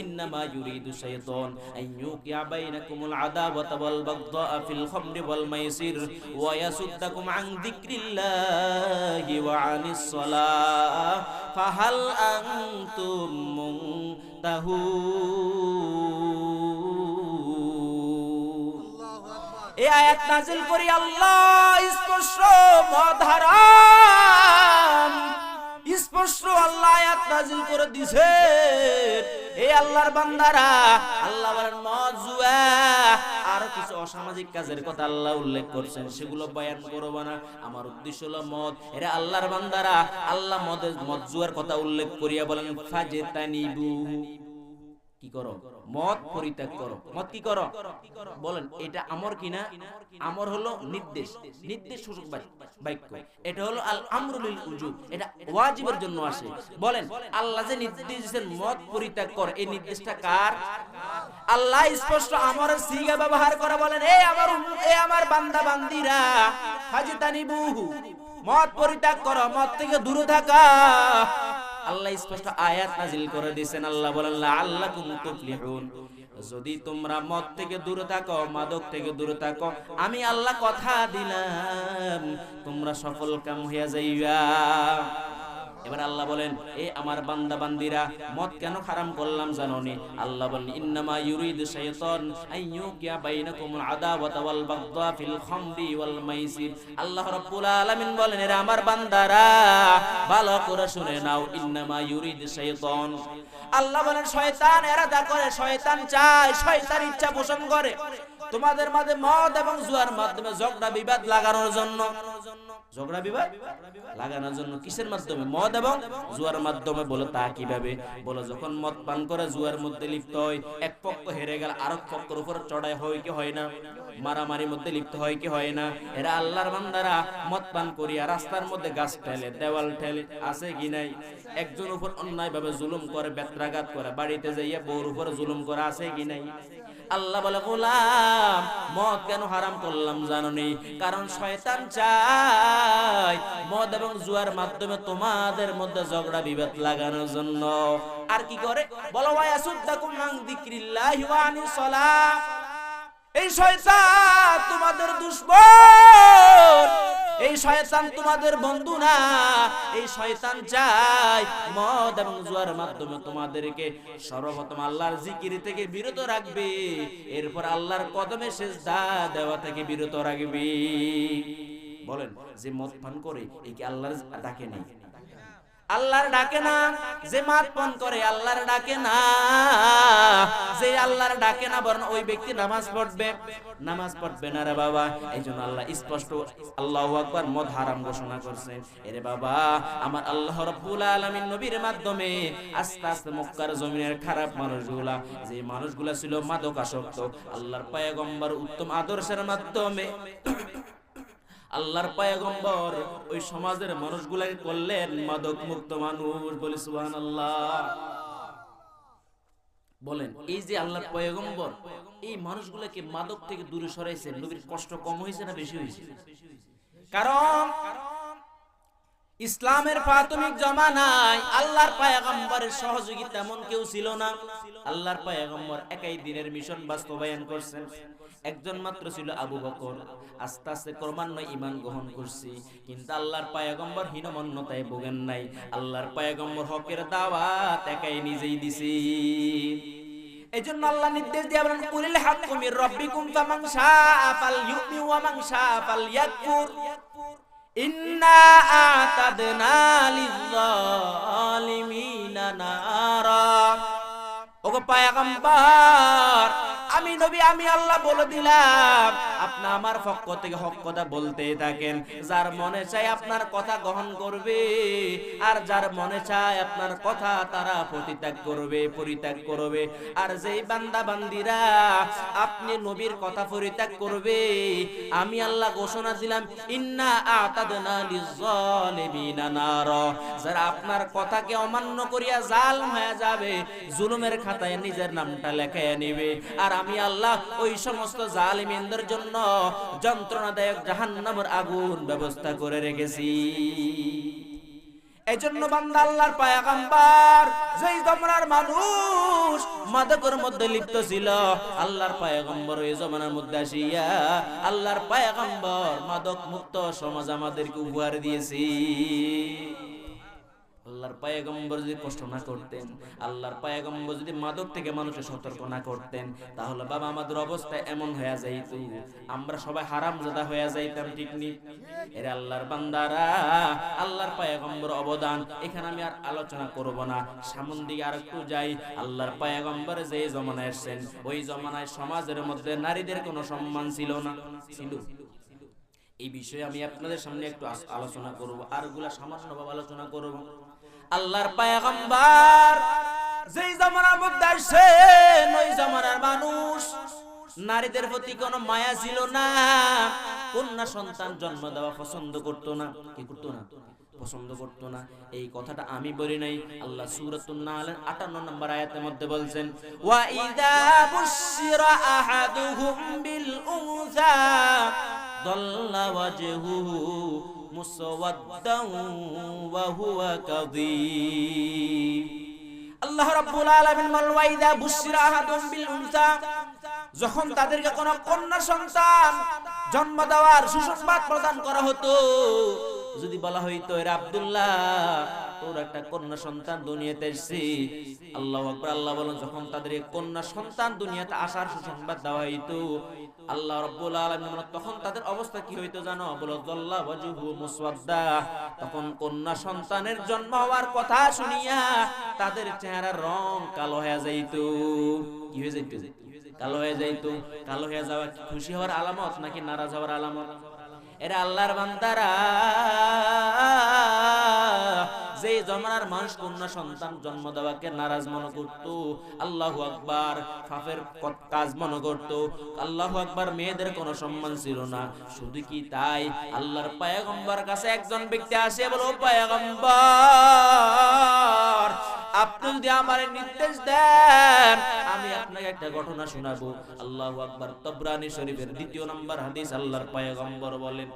ইন্নামা ইউরিদু শাইতান আন ইউকিয়া বাইনাকুমুল আদাওয়াতা ওয়াল বাগদাআ ফিল খামরি ওয়াল মাইসির ওয়া ইয়াসুদ্দাকুম আন যিকরিল্লাহি ওয়া আনিস সালাহ ফাহাল আনতুম মুনতাহুন। এই আয়াত নাযিল করি আল্লাহ স্পষ্ট মদ হারাম, স্পষ্ট আল্লাহ আয়াত নাযিল করে দিছে। এই আল্লাহর বান্দারা, আল্লাহ বলেন মদ জুয়া আর কিছু অসামাজিক কাজের কথা আল্লাহ উল্লেখ করছেন, সেগুলো বয়ান করব না। আমার উদ্দেশ্য হলো মদ। এরা আল্লাহর বান্দারা, আল্লাহ মদ জুয়ার কথা উল্লেখ করিয়া বলেন ফাজতানিবুহু, কি করো? মদ পরিত্যাগ করো। মদ কি করো? বলেন এটা আমর কিনা? আমর হলো নির্দেশ, নির্দেশ সূচক বাক্য। এটা হলো আল আমরু লিল উজুব, এটা ওয়াজিবের জন্য আসে। বলেন আল্লাহ যে নির্দেশ দিয়েছেন মদ পরিত্যাগ কর, এই নির্দেশটা কার? আল্লাহ স্পষ্ট আমরের সিগা ব্যবহার করে বলেন এ আমার বান্দা বান্দিরা ফাজতানিবুহু, মদ পরিত্যাগ করো, মদ থেকে দূরে থাকা। আল্লাহ স্পষ্ট আয়াত নাযিল করে দিয়েছেন। আল্লাহ বলেন লাআল্লাকুম তুফলিহুন, যদি তোমরা মদ থেকে দূরে থাকো, মাদক থেকে দূরে থাকো, আমি আল্লাহ কথা দিলাম তোমরা সফল কাম হইয়া যাইবা। এবার আল্লাহ বলেন এ আমার বান্দা বান্দিরা মদ কেন হারাম করলাম জানোনি? আল্লাহ বলেন ইন্নামা ইউরিদু শাইতান আন ইউকিয়া বাইনাকুমুল আদাওয়াতা ওয়াল বাগদা ফিল খামরি ওয়াল মাইসির। আল্লাহ রাব্বুল আলামিন বলেন এরা আমার বান্দারা ভালো করে শুনে নাও, ইন্নামা ইউরিদু শাইতান, আল্লাহ বলেন শয়তান এরাদা করে, শয়তান চায়, শয়তান ইচ্ছা পোষণ করে তোমাদের মাঝে মদ এবং জুয়ার মাধ্যমে ঝগড়া বিবাদ লাগানোর জন্য। ঝগড়া বিবাদ লাগানোর জন্য কিসের মাধ্যমে? মদ এবং জুয়ার মাধ্যমে। বলে তা কিভাবে? বলে যখন মদ পান করে জুয়ার মধ্যে লিপ্ত হয়, এক পক্ষ হেরে গেল আরেক পক্ষের উপর চড়াই হয় কি হয় না? মারামারির মধ্যে লিপ্ত হয় কি হয় না? এরা আল্লাহর বান্দারা মদ পান করিয়া রাস্তার মধ্যে গাছ ঠেলে, দেওয়াল ঠেলে, আছে কি নাই? একজন উপর অন্যায় ভাবে জুলুম করে, বেত্রাঘাত করে, বাড়িতে যাইয়া বউর উপর জুলুম করে, আছে কি নাই? আল্লাহ বলে গোলাম মদ কেন হারাম করলাম জানোনি? কারণ শয়তান চায় মদ এবং জুয়ার মাধ্যমে তোমাদের মধ্যে ঝগড়া বিবাদ লাগানোর জন্য। আর কি করে? বলো ওয়ায়াসুদ্দাকুম আন যিকরিল্লাহি ওয়া আনিস সালাহ, এই শয়তান তোমাদের দুশমন, এই শয়তান তোমাদের বন্ধু না। এই শয়তান চায় মদ এবং জুয়ার মাধ্যমে তোমাদেরকে সর্বপ্রথম আল্লাহর জিকির থেকে বিরত রাখবে, এরপর আল্লাহর কদমে সিজদা দেওয়া থেকে বিরত রাখবে। বলেন যে মদ পান করে এই কি আল্লাহর ডাকে নেই? আল্লাহর ডাকে না। যে মদ পান করে আল্লাহর ডাকে না। যে আল্লাহর ডাকে না বরং ওই ব্যক্তি নামাজ পড়বে, নামাজ পড়বে না রে বাবা। এইজন্য আল্লাহ স্পষ্ট আল্লাহু আকবার মদ হারাম ঘোষণা করছেন। এরে বাবা আমার আল্লাহ রাব্বুল আলামিন নবীর মাধ্যমে আস্তে আস্তে মক্কার জমিনের খারাপ মানুষগুলা, যে মানুষগুলা ছিল মাদকাসক্ত, আল্লাহর পয়গম্বর উত্তম আদর্শের মাধ্যমে আল্লাহর পয়গম্বর ওই সমাজের মানুষগুলাকে করলেন মাদক মুক্ত মানুষ। বলি সুবহানাল্লাহ। বলেন এই যে আল্লাহর পয়গম্বর এই মানুষগুলোকে মাদক থেকে দূরে সরাইছেন, নবীর কষ্ট কম হয়েছে না বেশি হয়েছে? কারণ ইসলামের প্রাথমিক জমানায় আল্লাহর পয়গম্বরের সহযোগী তেমন কেউ ছিল না। আল্লাহর পয়গম্বর একাই দিনের মিশন বাস্তবায়ন করছেন। একজন মাত্র ছিল আবু বকর। আস্তে আস্তে ক্রমান্বয়ে ঈমান গ্রহণ করছি, কিন্তু আল্লাহর পয়গম্বর হীনমন্যতায় ভোগেন নাই। আল্লাহর পয়গম্বর হকের দাওয়াত একাই নিজেই দিছি। এজন্য আল্লাহ নির্দেশ দিয়ে বলেন কুলিল হাক্কু মির রাব্বিকুম ফামান শাআ ফালইউমিন ওয়া মান শাআ ফালইয়াকফুর ইন্না আ'তাদনা লিয-যালিমিনা নারা। ওগো পয়গম্বর আমি নবী আমি আল্লাহ বলে দিলাম, আপনি আমার পক্ষ থেকে হক কথা বলতেই থাকেন। যার মনে চায় আপনার কথা গ্রহণ করবে, আর যার মনে চায় আপনার কথা তারা পরিত্যাগ করবে। আর যেই বান্দা বান্দিরা আপনি নবীর কথা পরিত্যাগ করবে, আমি আল্লাহ ঘোষণা দিলাম ইন্না আ'তাদনা লিয-যালিমিনা নারা। যারা আপনার কথাকে অমান্য করিয়া জালিম হয়ে যাবে, জুলুমের খাতায় নিজের নামটা লেখায় নেবে, আর আমি আল্লাহ ওই সমস্ত জালিমিনদের জন্য যন্ত্রণাদায়ক জাহান্নামের আগুন ব্যবস্থা করে রেখেছি। এজন্য বান্দা আল্লাহর পয়গম্বর যেই জমানার মানুষ মাদকের মধ্যে লিপ্ত ছিল, আল্লাহর পয়গম্বর ওই জমানার মধ্যে আসিয়া আল্লাহর পয়গম্বর মাদক মুক্ত সমাজ আমাদেরকে উপহার দিয়েছে। আল্লাহর পয়গম্বর যদি কষ্ট না করতেন, আল্লাহর পয়গম্বর যদি মাদক থেকে মানুষকে সতর্ক না করতেন, তাহলে বাবা আমাদের অবস্থা এমন হয়ে যাইত, আমরা সবাই হারামজাদা হয়ে যাইতাম, ঠিক নি? এর আল্লাহর বান্দারা, আল্লাহর পয়গম্বর অবদান এখানে আমি আর আলোচনা করব না, সামন দিকে আর একটু যাই। আল্লাহর পয়গম্বর যে জমানায় এসেছেন, ওই জমানায় সমাজের মধ্যে নারীদের কোনো সম্মান ছিল না, ছিল? এই বিষয়ে আমি আপনাদের সামনে একটু আলোচনা করব, আর গুলা সামান্যভাবে আলোচনা করব। আল্লাহর পয়গম্বর যেই জামানার মধ্যে আসেন, ওই জামানার মানুষ নারীদের প্রতি কোনো মায়া ছিল না, কন্যা সন্তান জন্ম দেওয়া পছন্দ করতো না। কি করতো না? পছন্দ করতো না। এই কথাটা আমি বলি নাই, আল্লাহ সূরাতুন নাহলের 58 নম্বর আয়াতের মধ্যে বলছেন, ওয়া ইযা বুশিরা আহাদুহুম বিল উনসা দাল্লা ওয়াজহুহু মুসওয়াদ্দান ওয়া হুয়া কাযীম। আল্লাহ রাব্বুল আলামিন বলেন, ওয়া ইযা বুশিরা আহাদুহুম বিল উনসা, যখন তাদেরকে কোন কন্যা সন্তান জন্ম দেওয়ার সুসংবাদ প্রদান করা হতো, যদি বলা হইতো এর আব্দুল্লাহ তোর একটা কন্যা সন্তান দুনিয়াতে এসেছে, আল্লাহু আকবার, আল্লাহ বলেন যখন তাদের কন্যা সন্তান দুনিয়াতে আসার সুসংবাদ দেওয়া হইতো, আল্লাহ রাব্বুল আলামিন তখন তাদের অবস্থা কি হইতো জানো? বলো যাল্লা ওয়াজহু মুসওয়াদ্দা, তখন কন্যা সন্তানের জন্ম হওয়ার কথা শুনিয়া তাদের চেহারার রং কালো হয়ে যাইতো। কি হয়ে যাইতো? কালো হয়ে যাইতো। কালো হয়ে যাওয়া খুশি হওয়ার আলামত নাকি নারাজ হওয়ার আলামত? এরা আল্লাহর বান্দারা, যে জমানার মানুষ কন্যা সন্তান জন্ম দেওয়াকে নারাজ মনে করত, আল্লাহু আকবার, পাপের কাজ মনে করত, আল্লাহু আকবার, মেয়েদের কোনো সম্মান ছিল না। শুধু কি তাই, আল্লাহর পয়গম্বর কাছে একজন ব্যক্তি আসে, বলো পয়গম্বর আপনি যদি আমার নির্দেশ দেন আমি আপনাকে একটা ঘটনা শোনাবো। আল্লাহু আকবার। তবরানী শরীফের 2 নম্বর হাদিস, আল্লাহর পয়গম্বর বলেন,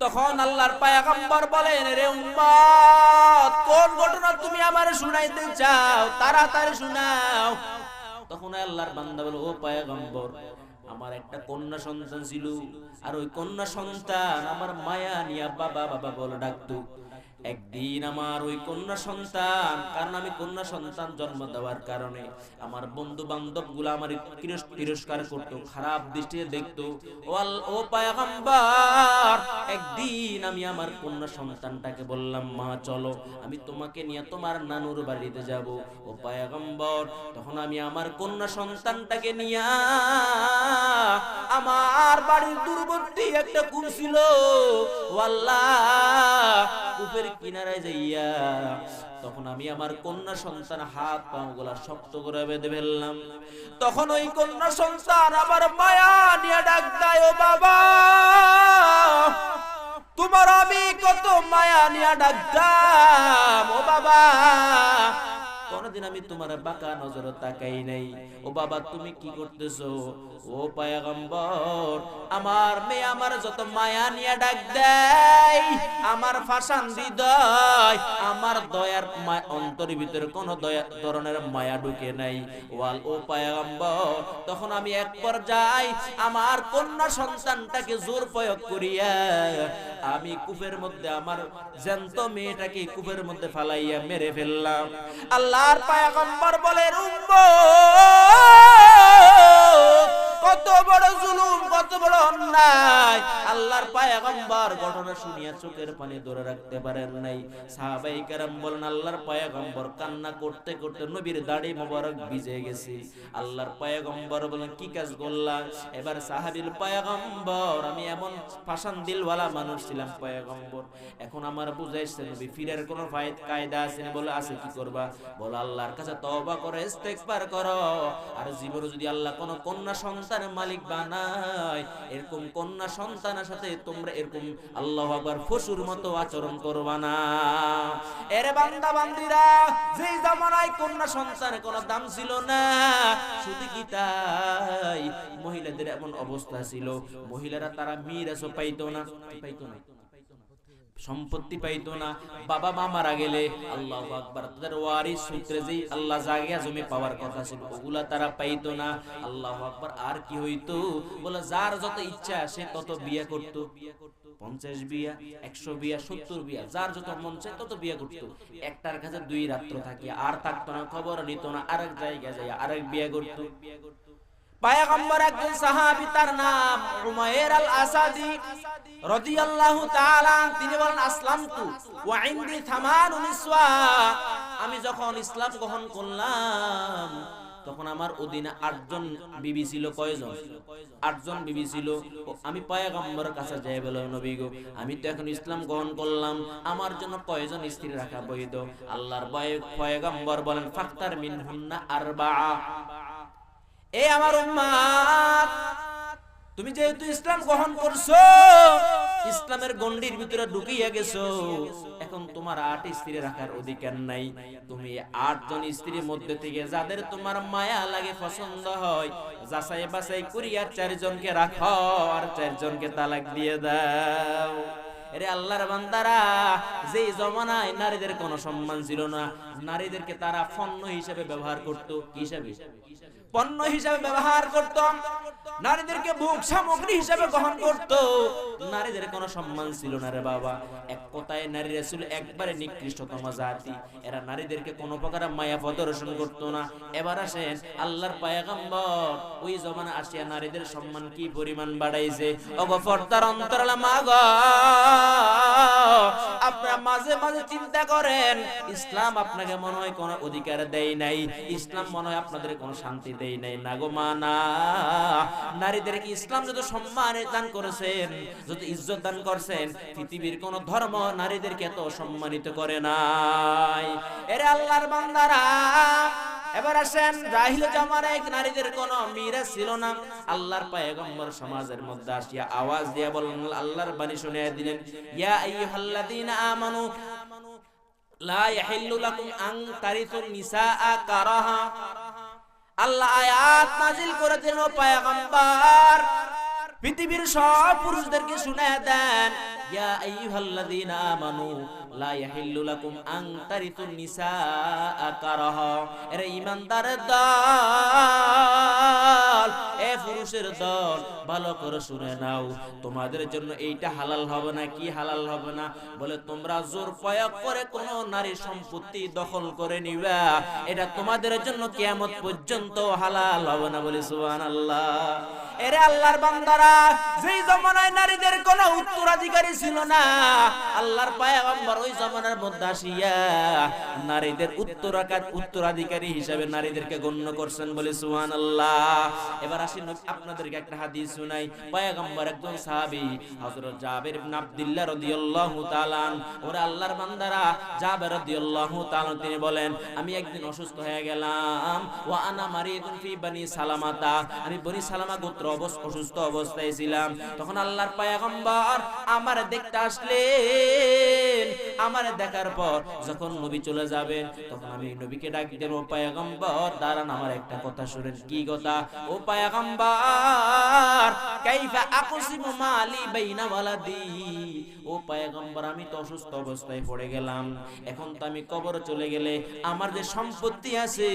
তখন আল্লাহর পয়গম্বর বলেন, রে উম্মত, কোন ঘটনা তুমি আমারে শুনাইতে চাও? তাড়াতাড়ি শোনাও। তখন আল্লাহর বান্দা বলে, ও পয়গম্বর, আমার একটা কন্যা সন্তান ছিল, আর ওই কন্যা সন্তান আমার মায়া নিয়া বাবা বাবা বলে ডাকতো। একদিন আমার ওই কন্যা সন্তান, কারণ আমি কন্যা সন্তান জন্ম দেওয়ার কারণে আমার বন্ধু বান্ধব গুলা আমার তিরস্কার করতো, খারাপ দৃষ্টিতে দেখতো। ও পয়গম্বর, একদিন আমি আমার কন্যা সন্তানটাকে বললাম, মা চলো আমি তোমাকে নিয়ে তোমার নানুর বাড়িতে যাব। ও পয়গম্বর, তখন আমি আমার কন্যা সন্তানটাকে নিয়ে আমার বাড়ির দূরবর্তী একটা কূপ ছিল, ও আল্লাহ, কূপের কিনারায় যাইয়া তখন আমি আমার কন্যা সন্তান হাত পা গুলা শক্ত করে বেঁধে ফেললাম। তখন ওই কন্যা সন্তান আবার মায়া নিয়ে ডাক দেয়, ও বাবা, তোমার আমি কত মায়া নিয়ে ডাক দাম, ও বাবা, কোনদিন আমি তোমার বাঁকা নজরে তাকাই নাই, ও বাবা তুমি কি করতেছো? ও পয়গম্বর, আমার মেয়ে আমার যত মায়া নিয়ে ডাক দেয়, আমার ফাসান হৃদয়, আমার দয়ার অন্তরের ভিতরে কোন ধরনের মায়া ঢুকে নাই। ও পয়গম্বর, তখন আমি এক পর্যায়ে আমার কন্যা সন্তানটাকে জোর প্রয়োগ করিয়া আমি কূপের মধ্যে আমার জ্যান্ত মেয়েটাকে কূপের মধ্যে ফালাইয়া মেরে ফেললাম। আল্লাহর পয়গম্বর বলেন, কত বড় জুলুম, কত বড় অন্যায়! আল্লাহর পয়গম্বর ঘটনা শুনিয়া চোখের পানি ধরে রাখতে পারেন নাই। সাহাবায়ে কেরাম বলেন, আল্লাহর পয়গম্বর কান্না করতে করতে নবীর দাড়ি মোবারক ভিজে গেছে। আল্লাহর পয়গম্বর বলেন, কি কাজ করলাম? এবার সাহাবীর পয়গম্বর, আমি এমন পাষাণ দিলওয়ালা মানুষ ছিলাম পয়গম্বর, এখন আমার বুঝাইছে নবী ফিরের কোনো কায়দা আছে? বলে আছে। কি করবা? বলে আল্লাহর কাছে তওবা করে ইস্তেগফার করো, আর জীবনে যদি আল্লাহ কোনো কন্যা সন্তানের মালিক বানায়, এরকম কন্যা সন্তান সন্তানের সাথে তোমরা এরকম আল্লাহু আকবার পশুর মতো আচরণ করবা না। এরে বান্দা বান্দিরা, যেই জামানায় কন্যা সন্তানের কোনো দাম ছিল না, শুধু কি তাই মহিলাদের এমন অবস্থা ছিল, মহিলারা তারা মিরাসও পাইতো না, সম্পত্তি পাইতো না। বাবা মা মারা গেলে আল্লাহু আকবার তাদের ওয়ারিস সূত্রে যেই আল্লাহ জায়গা জমি পাওয়ার কথা ছিল ওগুলা তারা পাইতো না। আল্লাহু আকবার। আর কি হইতো, বলে যার যত ইচ্ছা সে তত বিয়ে করত, 50 বিয়া, 100 বিয়া, 70 বিয়া, যার যত মন চায় তত বিয়ে করত। একটার কাছে 2 রাত্র থাকি আর থাকতো না, খবর নিত না, আরেক জায়গায় যায় আরেক বিয়ে করত। পয়গম্বর একজন সাহাবী, তার নাম উমাইর আল আসাদি রাদিয়াল্লাহু তাআলা, তিনি বলেন আসলামতু ওয়া ইনদি 8 নিসওয়া, আমি যখন ইসলাম গ্রহণ করলাম তখন আমার অধীনে 8 জন বিবি ছিল। কয়জন? 8 জন বিবি ছিল। আমি পয়গম্বরের কাছে যাই বলে, নবী গো, আমি তো এখন ইসলাম গ্রহণ করলাম, আমার জন্য কয়জন স্ত্রী রাখা বৈধ? আল্লাহর পয়গম্বর বলেন ফাক্তার মিনহুন্না 4। এ আমার উম্মত, তুমি যেহেতু ইসলাম গ্রহণ করছো, ইসলামের গণ্ডির ভিতরে ঢুকিয়ে গেছো, এখন তোমার 8 স্ত্রী রাখার অধিকার নাই। তুমি 8 জন স্ত্রীর মধ্যে থেকে যাদের তোমার মায়া লাগে, পছন্দ হয়, যাচাই বাছাই করিয়া 4 জনকে রাখো আর 4 জনকে তালাক দিয়ে দাও। এরে আল্লাহর বান্দারা, যেই জমানায় নারীদের কোনো সম্মান ছিল না, নারীদেরকে তারা পণ্য হিসেবে ব্যবহার করত। কি হিসেবে? পণ্য হিসেবে ব্যবহার করত, নারীদেরকে ভোগ সামগ্রী হিসেবে গ্রহণ করত। নারীদের কোনো সম্মান ছিল না রে বাবা। এক কথায় নারীরা ছিল একবারে নিকৃষ্টতম জাতি। এরা নারীদেরকে কোনো প্রকার মায়া প্রদর্শন করত না। এবার আসেন আল্লাহর পয়গম্বর ওই জমানা আসিয়া নারীদের সম্মান কি পরিমাণ বাড়াইছে। ওগো পর্দার অন্তরালা মা গো, আপনারা মাঝে মাঝে চিন্তা করেন, ইসলাম আপনাকে মনে হয় কোনো অধিকার দেয় নাই, ইসলাম মনে হয় আপনাদের কোনো শান্তি দেয় নাই। না গো মা, না। নারীদেরকে ইসলাম যত সম্মান দান করেছেন, যত ইজ্জত দান করছেন, পৃথিবীর কোন ধর্ম নারীদেরকে এত সম্মানিত করে নাই। এরে আল্লাহর বান্দারা, এবার আসেন জাহিল জামানায় নারীদের কোনো মিরাস ছিল না। আল্লাহর পয়গম্বর সমাজের মধ্যে আসিয়া আওয়াজ দিয়া বলেন, আল্লাহর বাণী শুনিয়ে দিলেন, ইয়া আইয়ুহাল্লাযীনা আমানু লা ইয়াহিল্লু লাকুম আন তারিসুন নিসাআ কারাহা। আল্লাহ আয়াত নাজিল করে দিলেন, ও পয়গম্বর পৃথিবীর সব পুরুষদেরকে শুনিয়ে দেন, ইয়া আইয়ুহাল্লাযীনা আমানু লা ইয়াহিল্লু লাকুম আন তারিসুন নিসাআ কারাহা। এরে ঈমানদারের দল, এ পুরুষের দল, ভালো করে শুনে নাও, তোমাদের জন্য এইটা হালাল হবে না। কি হালাল হবে না? বলে তোমরা জোর প্রয়োগ করে কোন নারীর সম্পত্তি দখল করে নিবা, এটা তোমাদের জন্য কিয়ামত পর্যন্ত হালাল হবে না। বলে সুবহানাল্লাহ। এরে আল্লাহর বান্দারা, যেই জমানায় নারীদের কোনো উত্তরাধিকারী ছিল না, আল্লাহর পয়গম্বর ওই জমানার মধ্যে আসিয়া নারীদের উত্তরাধিকারী হিসেবে নারীদেরকে গণ্য করছেন। বলে সুবহানাল্লাহ। এবার আসি আপনাদেরকে একটা হাদিস শুনাই। পয়গম্বর একজন সাহাবী হযরত জাবের ইবনে আব্দুল্লাহ রাদিয়াল্লাহু তাআলা, ওরা আল্লাহর বান্দারা, জাবের রাদিয়াল্লাহু তাআলা তিনি বলেন, আমি একদিন অসুস্থ হয়ে গেলাম, ওয়া আনা মারিদুন ফি বনি সালামাতা, আমি বনি সালামা গোত্র অসুস্থ অবস্থায় ছিলাম। তখন আল্লাহর পয়গম্বর আমারে দেখতে আসলেন। আমারে দেখার পর যখন নবী চলে যাবেন, তখন আমি নবীকে ডাক দেব, পয়গম্বর দাঁড়ান, আমার একটা কথা শুনেন। কি কথা? ও পয়গম্বর, কাইফা আকসিমু মালি বাইনা ওয়ালাদি। ও পয়গম্বর, আমি তো অসুস্থ অবস্থায় পড়ে গেলাম, এখন তো আমি কবরে চলে গেলে আমার যে সম্পত্তি আছে,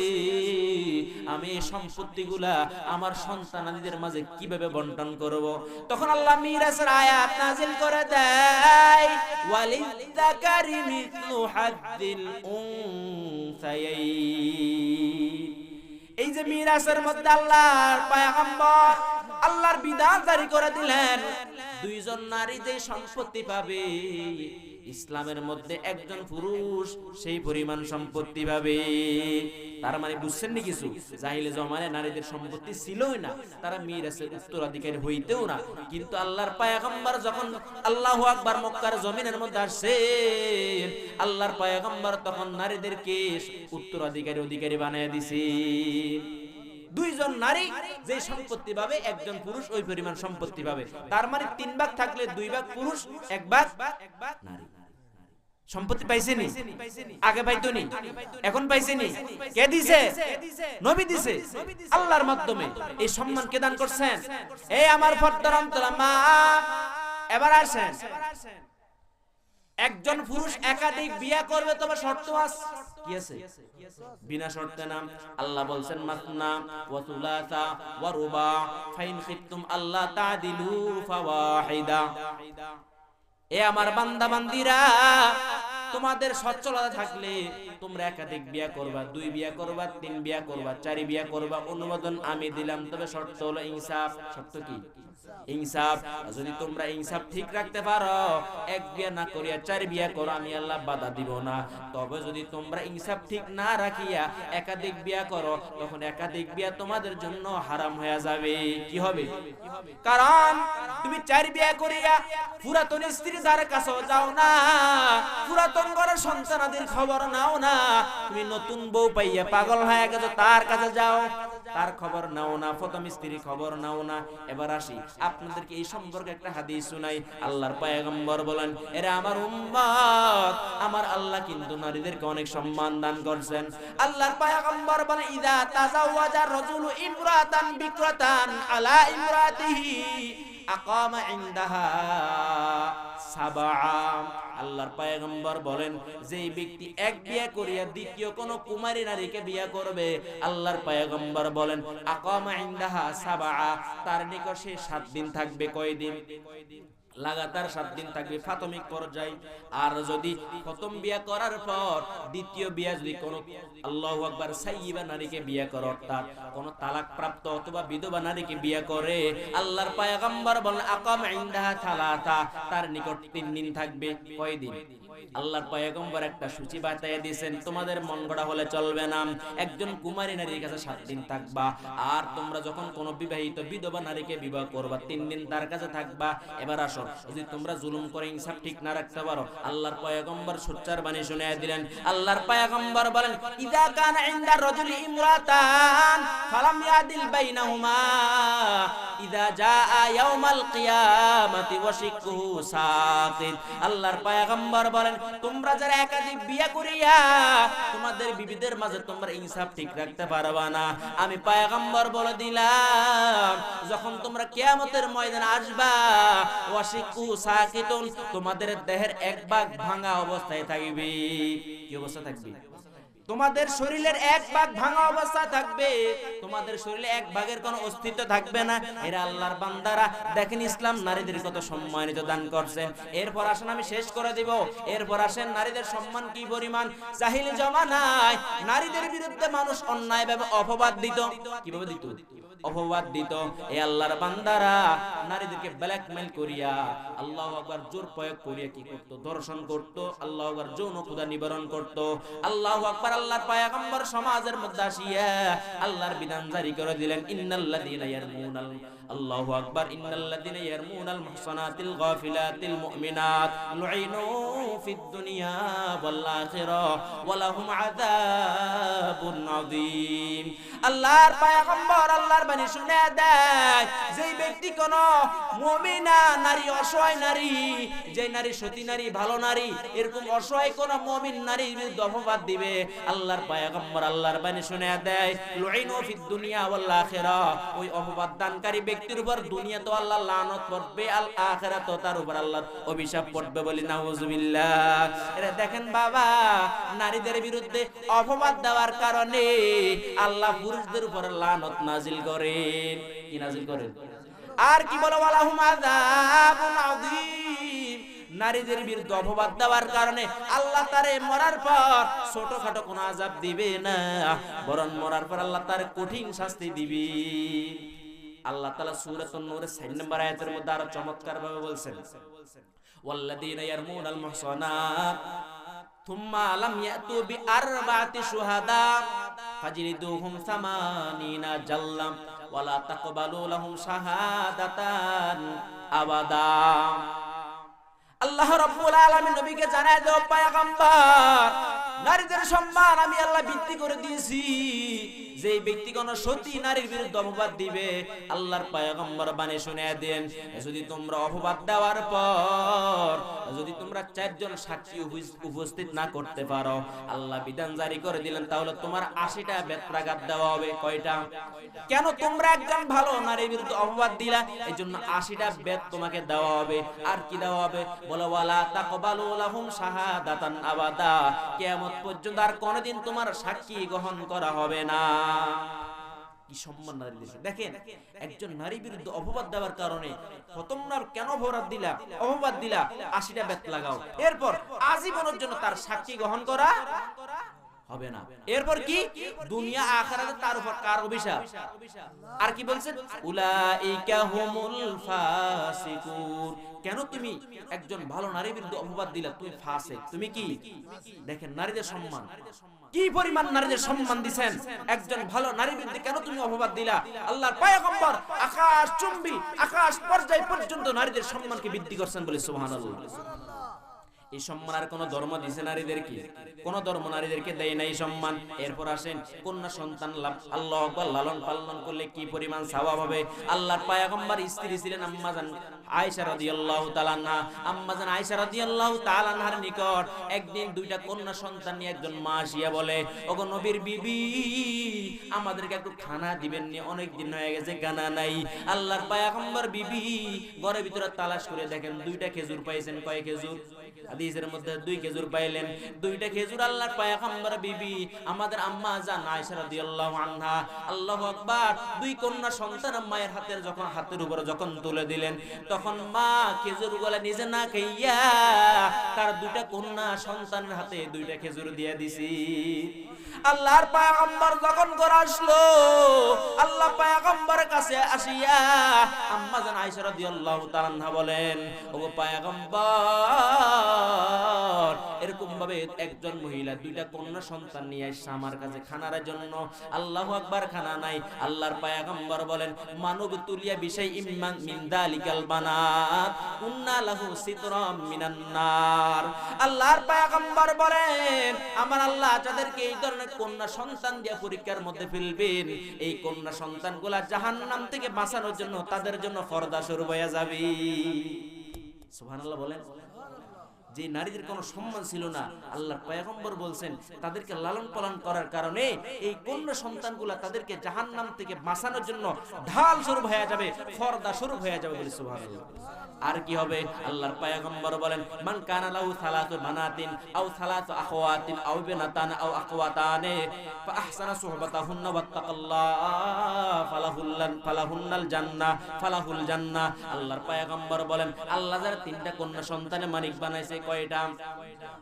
আমি এই সম্পত্তিগুলা আমার সন্তানাদিদের মাঝে কিভাবে বন্টন করব? তখন আল্লাহ মিরাসের আয়াত নাজিল করে দেয়, ওয়ালিযাকারি মিসলু হাদ্দিল উনসায়াইন। এই যে মিরাসের মধ্যে আল্লাহর পয়গম্বর আল্লাহর বিধান জারি করে দিলেন, 2 জন নারী যে সম্পত্তি পাবে, ইসলামের মধ্যে একজন পুরুষ সেই পরিমাণ সম্পত্তি পাবে। তার মানে বুঝছেন নি কিছু? জাহিলে জমানায় নারীদের সম্পত্তি ছিলই না, তারা মিরাসের উত্তরাধিকারী হইতেও না। কিন্তু আল্লাহর পয়গম্বর যখন আল্লাহু আকবার মক্কার জমিনের মধ্যে আসছেন, আল্লাহর পয়গম্বর তখন নারীদেরকে অধিকারী বানিয়ে দিছে। 2 জন নারী যে সম্পত্তি পাবে একজন পুরুষ ওই পরিমাণ সম্পত্তি পাবে। তার মানে 3 ভাগ থাকলে 2 ভাগ পুরুষ 1 ভাগ নারী। সম্পত্তি পাইছেনি? আগে পাইতো নি, এখন পাইছেনি? কে দিছে? নবী দিছে, আল্লাহর মাধ্যমে। এই সম্মান কে দান করছেন? এই আমার পর্দার অন্তরা মা, এবার আসেন, একজন পুরুষ একাধিক বিয়ে করবে তবে শর্ত আছে। কি আছে? বিনা শর্তে না। আল্লাহ বলছেন মাসনা ওয়া সুলাসা ওয়া রুবা ফাইন খিফতুম আল্লাহ তাদিলু ফাওয়াহিদা। এ আমার বান্দা বান্দিরা, তোমাদের সচ্ছলতা থাকলে তোমরা একাধিক বিয়ে করবা, 2 বিয়ে করবা, 3 বিয়ে করবা, 4 বিয়ে করবা, অনুমোদন আমি দিলাম। তবে শর্ত হলো ইনসাফ। শর্ত কি? ইনসাফ। যদি তোমরা ইনসাফ ঠিক রাখতে পারো, 1 বিয়ে না করিয়া 4 বিয়ে করো, আমি আল্লাহ বাধা দিব না। তবে যদি তোমরা ইনসাফ ঠিক না রাখিয়া একাধিক বিয়ে করো, তখন একাধিক বিয়ে তোমাদের জন্য হারাম হয়ে যাবে। কি হবে? কারণ তুমি 4 বিয়ে করিয়া পুরাতন স্ত্রী যার কাছে যাও না, পুরাতন ঘরের সন্তানাদের খবর নাও না, তুমি নতুন বউ পাইয়া পাগল হয়ে গেছো, তার কাছে যাও, তার খবর নাও না, প্রথম স্ত্রীর খবর নাও না। এবার আসি আপনাদেরকে এই সম্পর্কে একটা হাদিস শুনাই। আল্লাহর পয়গম্বর বলেন, এরা আমার উম্মত, আমার আল্লাহ কিন্তু নারীদেরকে অনেক সম্মান দান করছেন। আল্লাহর পয়গম্বর বলেন, ইযা তাজাওয়াজা রাজুলু ইমরাতান বিকরাতান আলা ইমরাতিহি আকামা ইনদাহা সাবআ। আল্লাহর পয়গম্বর বলেন, যেই ব্যক্তি 1 বিয়ে করিয়া দ্বিতীয় কোন কুমারী নারীকে বিয়ে করবে, আল্লাহর পয়গম্বর বলেন আকামা ইনদাহা সাবআ, তার নিকট সে 7 দিন থাকবে। কয় দিন? লাগাতার 7 দিন থাকবে প্রাথমিক পর্যায়ে। আর যদি প্রথম বিয়ে করার পর দ্বিতীয় বিয়ে যদি কোন আল্লাহু আকবার সাইয়্যিবা নারীকে বিয়ে করে, অর্থাৎ কোন তালাক প্রাপ্ত অথবা বিধবা নারীকে বিয়ে করে, আল্লাহর পয়গম্বর বলেন আকামা ইনদাহা সালাসা, তার নিকট 3 দিন থাকবে। কয় দিন? আল্লাহর পয়গম্বর একটা সূচি বাতায় দিয়েছেন, তোমাদের মন গড়া হলে চলবে না। একজন কুমারী নারীর কাছে 7 দিন থাকবা, আর তোমরা যখন কোন বিবাহিত বিধবা নারীকে বিবাহ করবা 3 দিন তার কাছে থাকবা। এবার আসো, যদি তোমরা জুলুম করে ইনসাফ ঠিক না রাখতে পারো, আল্লাহর পয়গম্বর সোচ্চার বাণী শুনিয়ে দিলেন। আল্লাহর পয়গম্বর বলেন, ইযা কানা ইনদা রাজুলি ইমরাতান ফালাম ইয়াদিল বাইনাহুমা ইযা জাআ ইয়াউমাল কিয়ামাতি ওয়া শিক্কুহু সাকিত। আল্লাহর পয়গম্বর বলেন, তোমরা যারা একাধিক বিয়ে করিয়া তোমাদের বিবিদের মাঝে তোমরা ইনসাফ ঠিক রাখতে পারবা না, আমি পয়গম্বর বলে দিলাম, যখন তোমরা কিয়ামতের ময়দানে আসবা, ওয়া শিক্কুহু সাকিতুন, তোমাদের দেহের 1 ভাগ ভাঙা অবস্থায় থাকবে। কি অবস্থা থাকবে? তোমাদের শরীরের 1 ভাগ ভাঙা অবস্থা থাকবে, তোমাদের শরীরে 1 ভাগের কোনো অস্তিত্ব থাকবে না। এরা আল্লাহর বান্দারা, দেখেন ইসলাম নারীদের কত সম্মানিত দান করছেন। এরপর আসেন, আমি শেষ করে দিব, এরপর আসেন নারীদের সম্মান কি পরিমাণ। জাহিলি জমানায় নারীদের বিরুদ্ধে মানুষ অন্যায়ভাবে অপবাদ দিত। কিভাবে দিত? অপবাদ দিত। এই আল্লাহর বান্দারা নারীদেরকে ব্ল্যাকমেল করিয়া, আল্লাহু আকবার, জোর প্রয়োগ করিয়া কি করত? ধর্ষণ করত, আল্লাহু আকবার, যৌন ক্ষুধা নিবারণ করত। আল্লাহু আকবার, আল্লাহর পয়গম্বর সমাজের মধ্যে আসিয়া আল্লাহর বিধান জারি করে দিলেন, ইন্নাল্লাযীনা ইয়ারমুনাল, আল্লাহু আকবার, ইন্নাল্লাযীনা ইয়ারমুনাল মুহসানাতিল গাফিলাতিল মুমিনাত লুইনু ফিদ দুনিয়া ওয়াল আখিরাহ ওয়া লাহুম আযাবুন আযীম। আল্লাহর পয়গম্বর আল্লাহর বাণী শুনে দেয়, যেই ব্যক্তি কোন মুমিনা নারী, অসহায় নারী, যে নারী সতী নারী, ভালো নারী, এরকম অসহায় কোন মুমিন নারীর বিরুদ্ধে অপবাদ দিবে, আল্লাহর পয়গম্বর আল্লাহর বাণী শুনে দেয়, লুইনু ফিদ দুনিয়া ওয়াল আখিরাহ, ওই অপবাদ দানকারী ব্যক্তির উপর দুনিয়াতে আল্লাহ লানত পড়বে, আল আখিরাতে তার উপর আল্লাহর অভিশাপ পড়বে। বলি নাউজুবিল্লাহ। এরা দেখেন বাবা, নারীদের বিরুদ্ধে অপবাদ দেওয়ার কারণে আল্লাহ পুরুষদের উপর লানত নাজিল করেন। কি নাজিল করেন? আর কি বলে, ওয়ালাহুম আযাবুন আযীম। নারীদের বিরুদ্ধে অপবাদ দেওয়ার কারণে আল্লাহ তারে মরার পর ছোটখাটো কোনো আযাব দিবে না, বরং মরার পর আল্লাহ তার কঠিন শাস্তি দিবে। আল্লাহ তাআলা সূরাতুন নূরের 4 নম্বর আয়াতের মধ্যে আরো চমৎকার ভাবে বলছেন, ওয়াল্লাযীনা ইয়ারমুনাল মুহসানাত থুম্মা লাম ইয়াতু বিআরবাতি শুহাদা ফাজলিদুহুম 80 জাল্লাম ওয়ালা তাকবালু লাহুম শাহাদাতান আবাদা। আল্লাহ রাব্বুল আলামিন নবীকে জানায় দাও, পয়গম্বর, নারীদের সম্মান আমি আল্লাহ বৃদ্ধি করে দিয়েছি। যেই ব্যক্তি কোন সতী নারীর বিরুদ্ধে অপবাদ দিবে আল্লাহর পয়গম্বর বাণী শুনিয়ে দেন যদি তোমরা অপবাদ দেওয়ার পর যদি তোমরা চারজন সাক্ষী উপস্থিত না করতে পারো আল্লাহ বিধান জারি করে দিলেন তাহলে তোমার 80টা বেত্রাঘাত দেওয়া হবে। কয়টা? কেন? তোমরা একজন ভালো নারীর বিরুদ্ধে অপবাদ দিলা এইজন্য 80টা বেত তোমাকে দেওয়া হবে। আর কি দেওয়া হবে? বলে ওয়ালা তাকবালু লাহুম শাহাদাতান আবাদা, কিয়ামত পর্যন্ত আর কোনদিন তোমার সাক্ষী গ্রহণ করা হবে না। কি সম্মান নারীদের! দেখেন, একজন নারী বিরুদ্ধে অপবাদ দেওয়ার কারণে তোমরা কেন অপবাদ দিলা 80টা বেত লাগাও, এরপর আজীবনের জন্য তার সাক্ষী গ্রহণ করা হবে না। এরপর কি? দুনিয়া আখিরাতে তার উপর কার অভিশাপ? আর কি বলছেন? উলাইকা হুমুল ফাসিকুন। কেন তুমি একজন ভালো নারীর বিরুদ্ধে অপবাদ দিলা? তুমি ফাসিক, তুমি কি? দেখেন নারীদের সম্মান কি পরিমাণ, নারীদের সম্মান দিবেন। একজন ভালো নারীর বিরুদ্ধে কেন তুমি অপবাদ দিলা? আল্লাহর পয়গম্বর আকাশ চুম্বি, আকাশ পর্যায় পর্যন্ত নারীদের সম্মানকে বৃদ্ধি করছেন বলে সুবহানাল্লাহ। এই সম্মান আর কোন ধর্ম দিছে নারীদেরকে? কোন ধর্ম নারীদেরকে দেয় নাই সম্মান। এরপর আসেন কন্যা সন্তান আল্লাহু আকবার লালন পালন করলে কি পরিমাণ সওয়াব হবে। আল্লাহর পয়গম্বর স্ত্রী ছিলেন আম্মাজান আয়েশা রাদিয়াল্লাহু তাআলা আনহা। আম্মাজান আয়েশা রাদিয়াল্লাহু তাআলা আনহার নিকট একদিন দুইটা কন্যা সন্তান নিয়ে একজন মা আসিয়া বলে, ওগো নবীর বিবি, আমাদেরকে একটু খানা দিবেন নি, অনেক দিন হয়ে গেছে খানা নাই। আল্লাহর পয়গম্বর বিবি ঘরের ভিতরে তালাশ করে দেখেন দুইটা খেজুর পাইছেন। কয় খেজুর? হাদিসের মধ্যে 2 খেজুর পাইলেন। 2টা খেজুর আল্লাহর পয়গম্বর বিবি আমাদের আম্মা জান আয়েশা রাদিয়াল্লাহু আনহা আল্লাহু আকবার 2 কন্যা সন্তান মায়ের হাতের উপর যখন তুলে দিলেন তখন মা খেজুরগুলো নিজে না খাইয়া তার 2টা কন্যা সন্তানের হাতে 2টা খেজুর দিয়ে দিছি। আল্লাহর পয়গম্বর যখন ঘরে আসলো আল্লাহ পয়গম্বরের কাছে আসিয়া আম্মা জান আয়েশা রাদিয়াল্লাহু তাআলা আনহা বলেন, ওগো পয়গম্বর, এরকম ভাবে একজন মহিলা 2টা কন্যা সন্তান নিয়ে আসছে আমার কাছে খানার জন্য। আল্লাহু আকবার, খানা নাই। আল্লাহর পয়গম্বর বলেন, মানব তুলিয়া বিষয় ইমান মিন দালিকাল বানাত কুন্না লাহু সিতরাম মিনান নার। আল্লাহর পয়গম্বর বলেন, আমার আল্লাহ যাদেরকে এই ধরনের কন্যা সন্তান দিয়ে পরীক্ষার মধ্যে ফেলবেন এই কন্যা সন্তানগুলা জাহান্নাম থেকে বাঁচানোর জন্য তাদের জন্য পর্দা স্বরূপ হয়ে যাবে। সুবহানাল্লাহ বলেন। যে নারীদের কোনো সম্মান ছিল না আল্লাহর পয়গম্বর বলছেন তাদেরকে লালন পালন করার কারণে এই কন্যা সন্তানগুলা তাদেরকে জাহান্নাম থেকে বাঁচানোর জন্য ঢাল স্বরূপ হয়ে যাবে, পর্দা স্বরূপ হয়ে যাবে বলে সুবহানাল্লাহ। আর কি হবে? আল্লাহর পয়গম্বর বলেন, মান কানা লাহু সালাতু বানাতিন আও সালাতু আখওয়াতিন আও বিনাতান আও আখওয়াতানে ফা আহসানা সুহবাতাহুন্না ওয়াত্তাকাল্লাহ ফালাহুল জান্নাহ। আল্লাহর পয়গম্বর বলেন, আল্লাহ যারা 3টা কন্যা সন্তানের মালিক বানাইছে, কয়টা?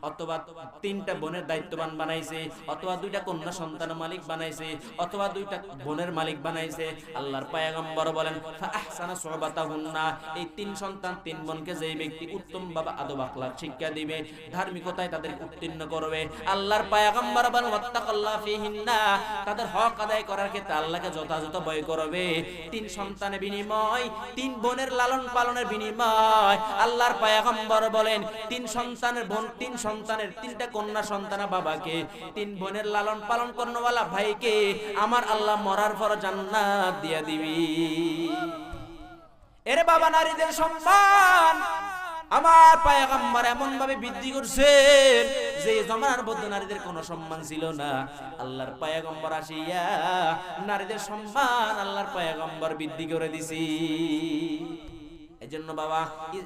অথবা 3টা বোনের দায়িত্ববান বানাইছে, অথবা 2টা কন্যা সন্তানের মালিক বানাইছে, অথবা 2টা বোনের মালিক বানাইছে। আল্লাহর পয়গম্বর বলেন, ফা আহসানা সুহবাতাহুন্না, এই 3 সন্তান 3 বোনকে যেই ব্যক্তি উত্তম ভাবে আদব আখলাক শিক্ষা দিবে, ধার্মিকতায় তাদের উত্তীর্ণ করবে, আল্লাহর পয়গম্বর বলেন ওয়াত্তাকাল্লাহ ফিহিন্না, তাদের হক আদায় করার ক্ষেত্রে আল্লাহকে যথাযথ ভয় করবে। 3 সন্তানের বিনিময়, 3 বোনের লালন পালনের বিনিময় আল্লাহর পয়গম্বর বলেন 3 সন্তানের বোন, 3 সন্তানের 3টা কন্যা সন্তানের বাবাকে, 3 বোনের লালন পালন করনেওয়ালা ভাইকে আমার আল্লাহ মরার পর জান্নাত দিয়া দিবি। এরে বাবা, নারীদের সম্মান আমার পয়গম্বর এমন ভাবে বৃদ্ধি করছেন যে জামানার মধ্যে নারীদের কোনো সম্মান ছিল না। আল্লাহর পয়গম্বর আসিয়া নারীদের সম্মান আল্লাহর পয়গম্বর বৃদ্ধি করে দিছি। এজন্য বাবা,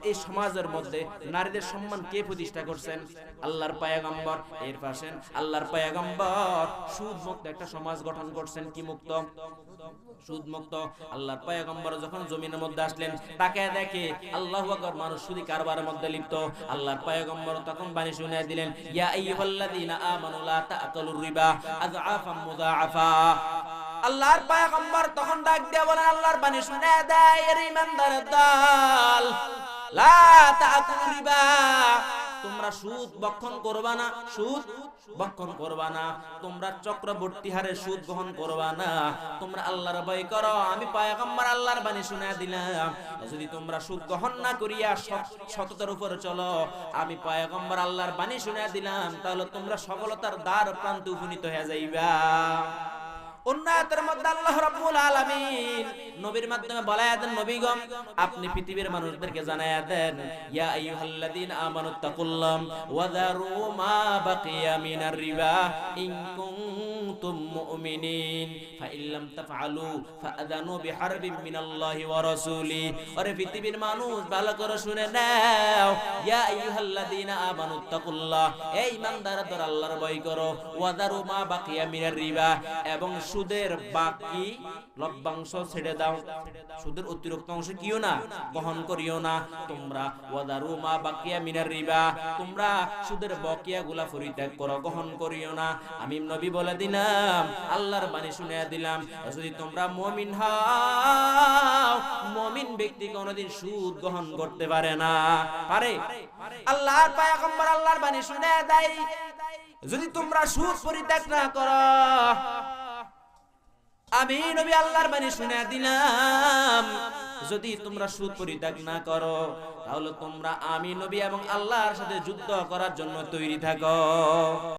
এই সমাজের মধ্যে নারীদের সম্মান কে প্রতিষ্ঠা করছেন? আল্লাহর পয়গম্বর। এর পাশে আল্লাহর পয়গম্বর সুদ মুক্ত একটা সমাজ গঠন করছেন। কি মুক্ত? সুদ মুক্ত। আল্লাহর পয়গম্বর যখন জমিনের মধ্যে আসলেন তাকে দেখে আল্লাহু আকবার মানুষ সুদি কারবারের মধ্যে লিপ্ত। আল্লাহর পয়গম্বর তখন বাণী শুনিয়ে দিলেন, ইয়া আইয়ুহাল্লাযীনা আমানু লা তা'কুলুর রিবা আযআফাম মুযাআফা। আল্লাহর পয়গম্বর তখন ডাক দিয়া বলেন, আল্লাহর বাণী শুনে দেয়, এর ইমানদারের দল, লা তা'কুলুর রিবা, তোমরা সুদ ভক্ষণ করবা না, সুদ ভক্ষণ করবা না, তোমরা চক্রবর্তী হারে সুদ গ্রহণ করবা না, তোমরা আল্লাহর ভয় করো। আমি পয়গম্বর আল্লাহর বাণী শুনে দিলাম, যদি তোমরা সুদ গ্রহণ না করিয়া সততার উপরে চলো, আমি পয়গম্বর আল্লাহর বাণী শুনে দিলাম, তাহলে তোমরা সফলতার দ্বার প্রান্তে উপনীত হয়ে যাইবা। অন্য আয়াতের মধ্যে আল্লাহ রাব্বুল আলামিন নবীর মাধ্যমে বলায়া দেন, নবীগণ আপনি পৃথিবীর মানুষদেরকে জানায়া দেন, ইয়া আইয়ুহাল্লাযীনা আমানুত্তাকুল্লাহ ওয়া যারু মা বাকিয়া মিনার রিবা ইন কুনতুম মুমিনিন ফাইন লাম তাফআলু ফাআযানু বিহারবিন মিনাল্লাহি ওয়া রাসূলিহি। আরে পৃথিবীর মানুষ ভালো করে শুনে নাও, ইয়া আইয়ুহাল্লাযীনা আমানুত্তাকুল্লাহ, এই ইমানদাররা আল্লাহর ভয় করো, ওয়া যারু মা বাকিয়া মিনার রিবা, এবং সুদের বাকি লভ্যাংশ ছেড়ে দাও, সুদের অতিরিক্ত অংশ কিও না, বহন করিও না তোমরা। ওয়াদারু মা বাকিয়া মিনার রিবা, তোমরা সুদের বকিয়াগুলা পরিত্যাগ করো, গ্রহণ করিও না। আমি নবী বলে দিলাম, আল্লাহর বাণী শুনিয়ে দিলাম, যদি তোমরা মুমিন হও, মুমিন ব্যক্তি কোনদিন সুদ গ্রহণ করতে পারে না। পারে? আল্লাহর পয়গম্বর আল্লাহর বাণী শুনিয়ে দেয়, যদি তোমরা সুদ পরিত্যাগ না করো, আমি নবী আল্লাহর বাণী শুনিয়ে দিলাম, যদি তোমরা সুদ পরিত্যাগ না করো, তাহলে তোমরা আমি নবী এবং আল্লাহর সাথে যুদ্ধ করার জন্য তৈরি থাকো।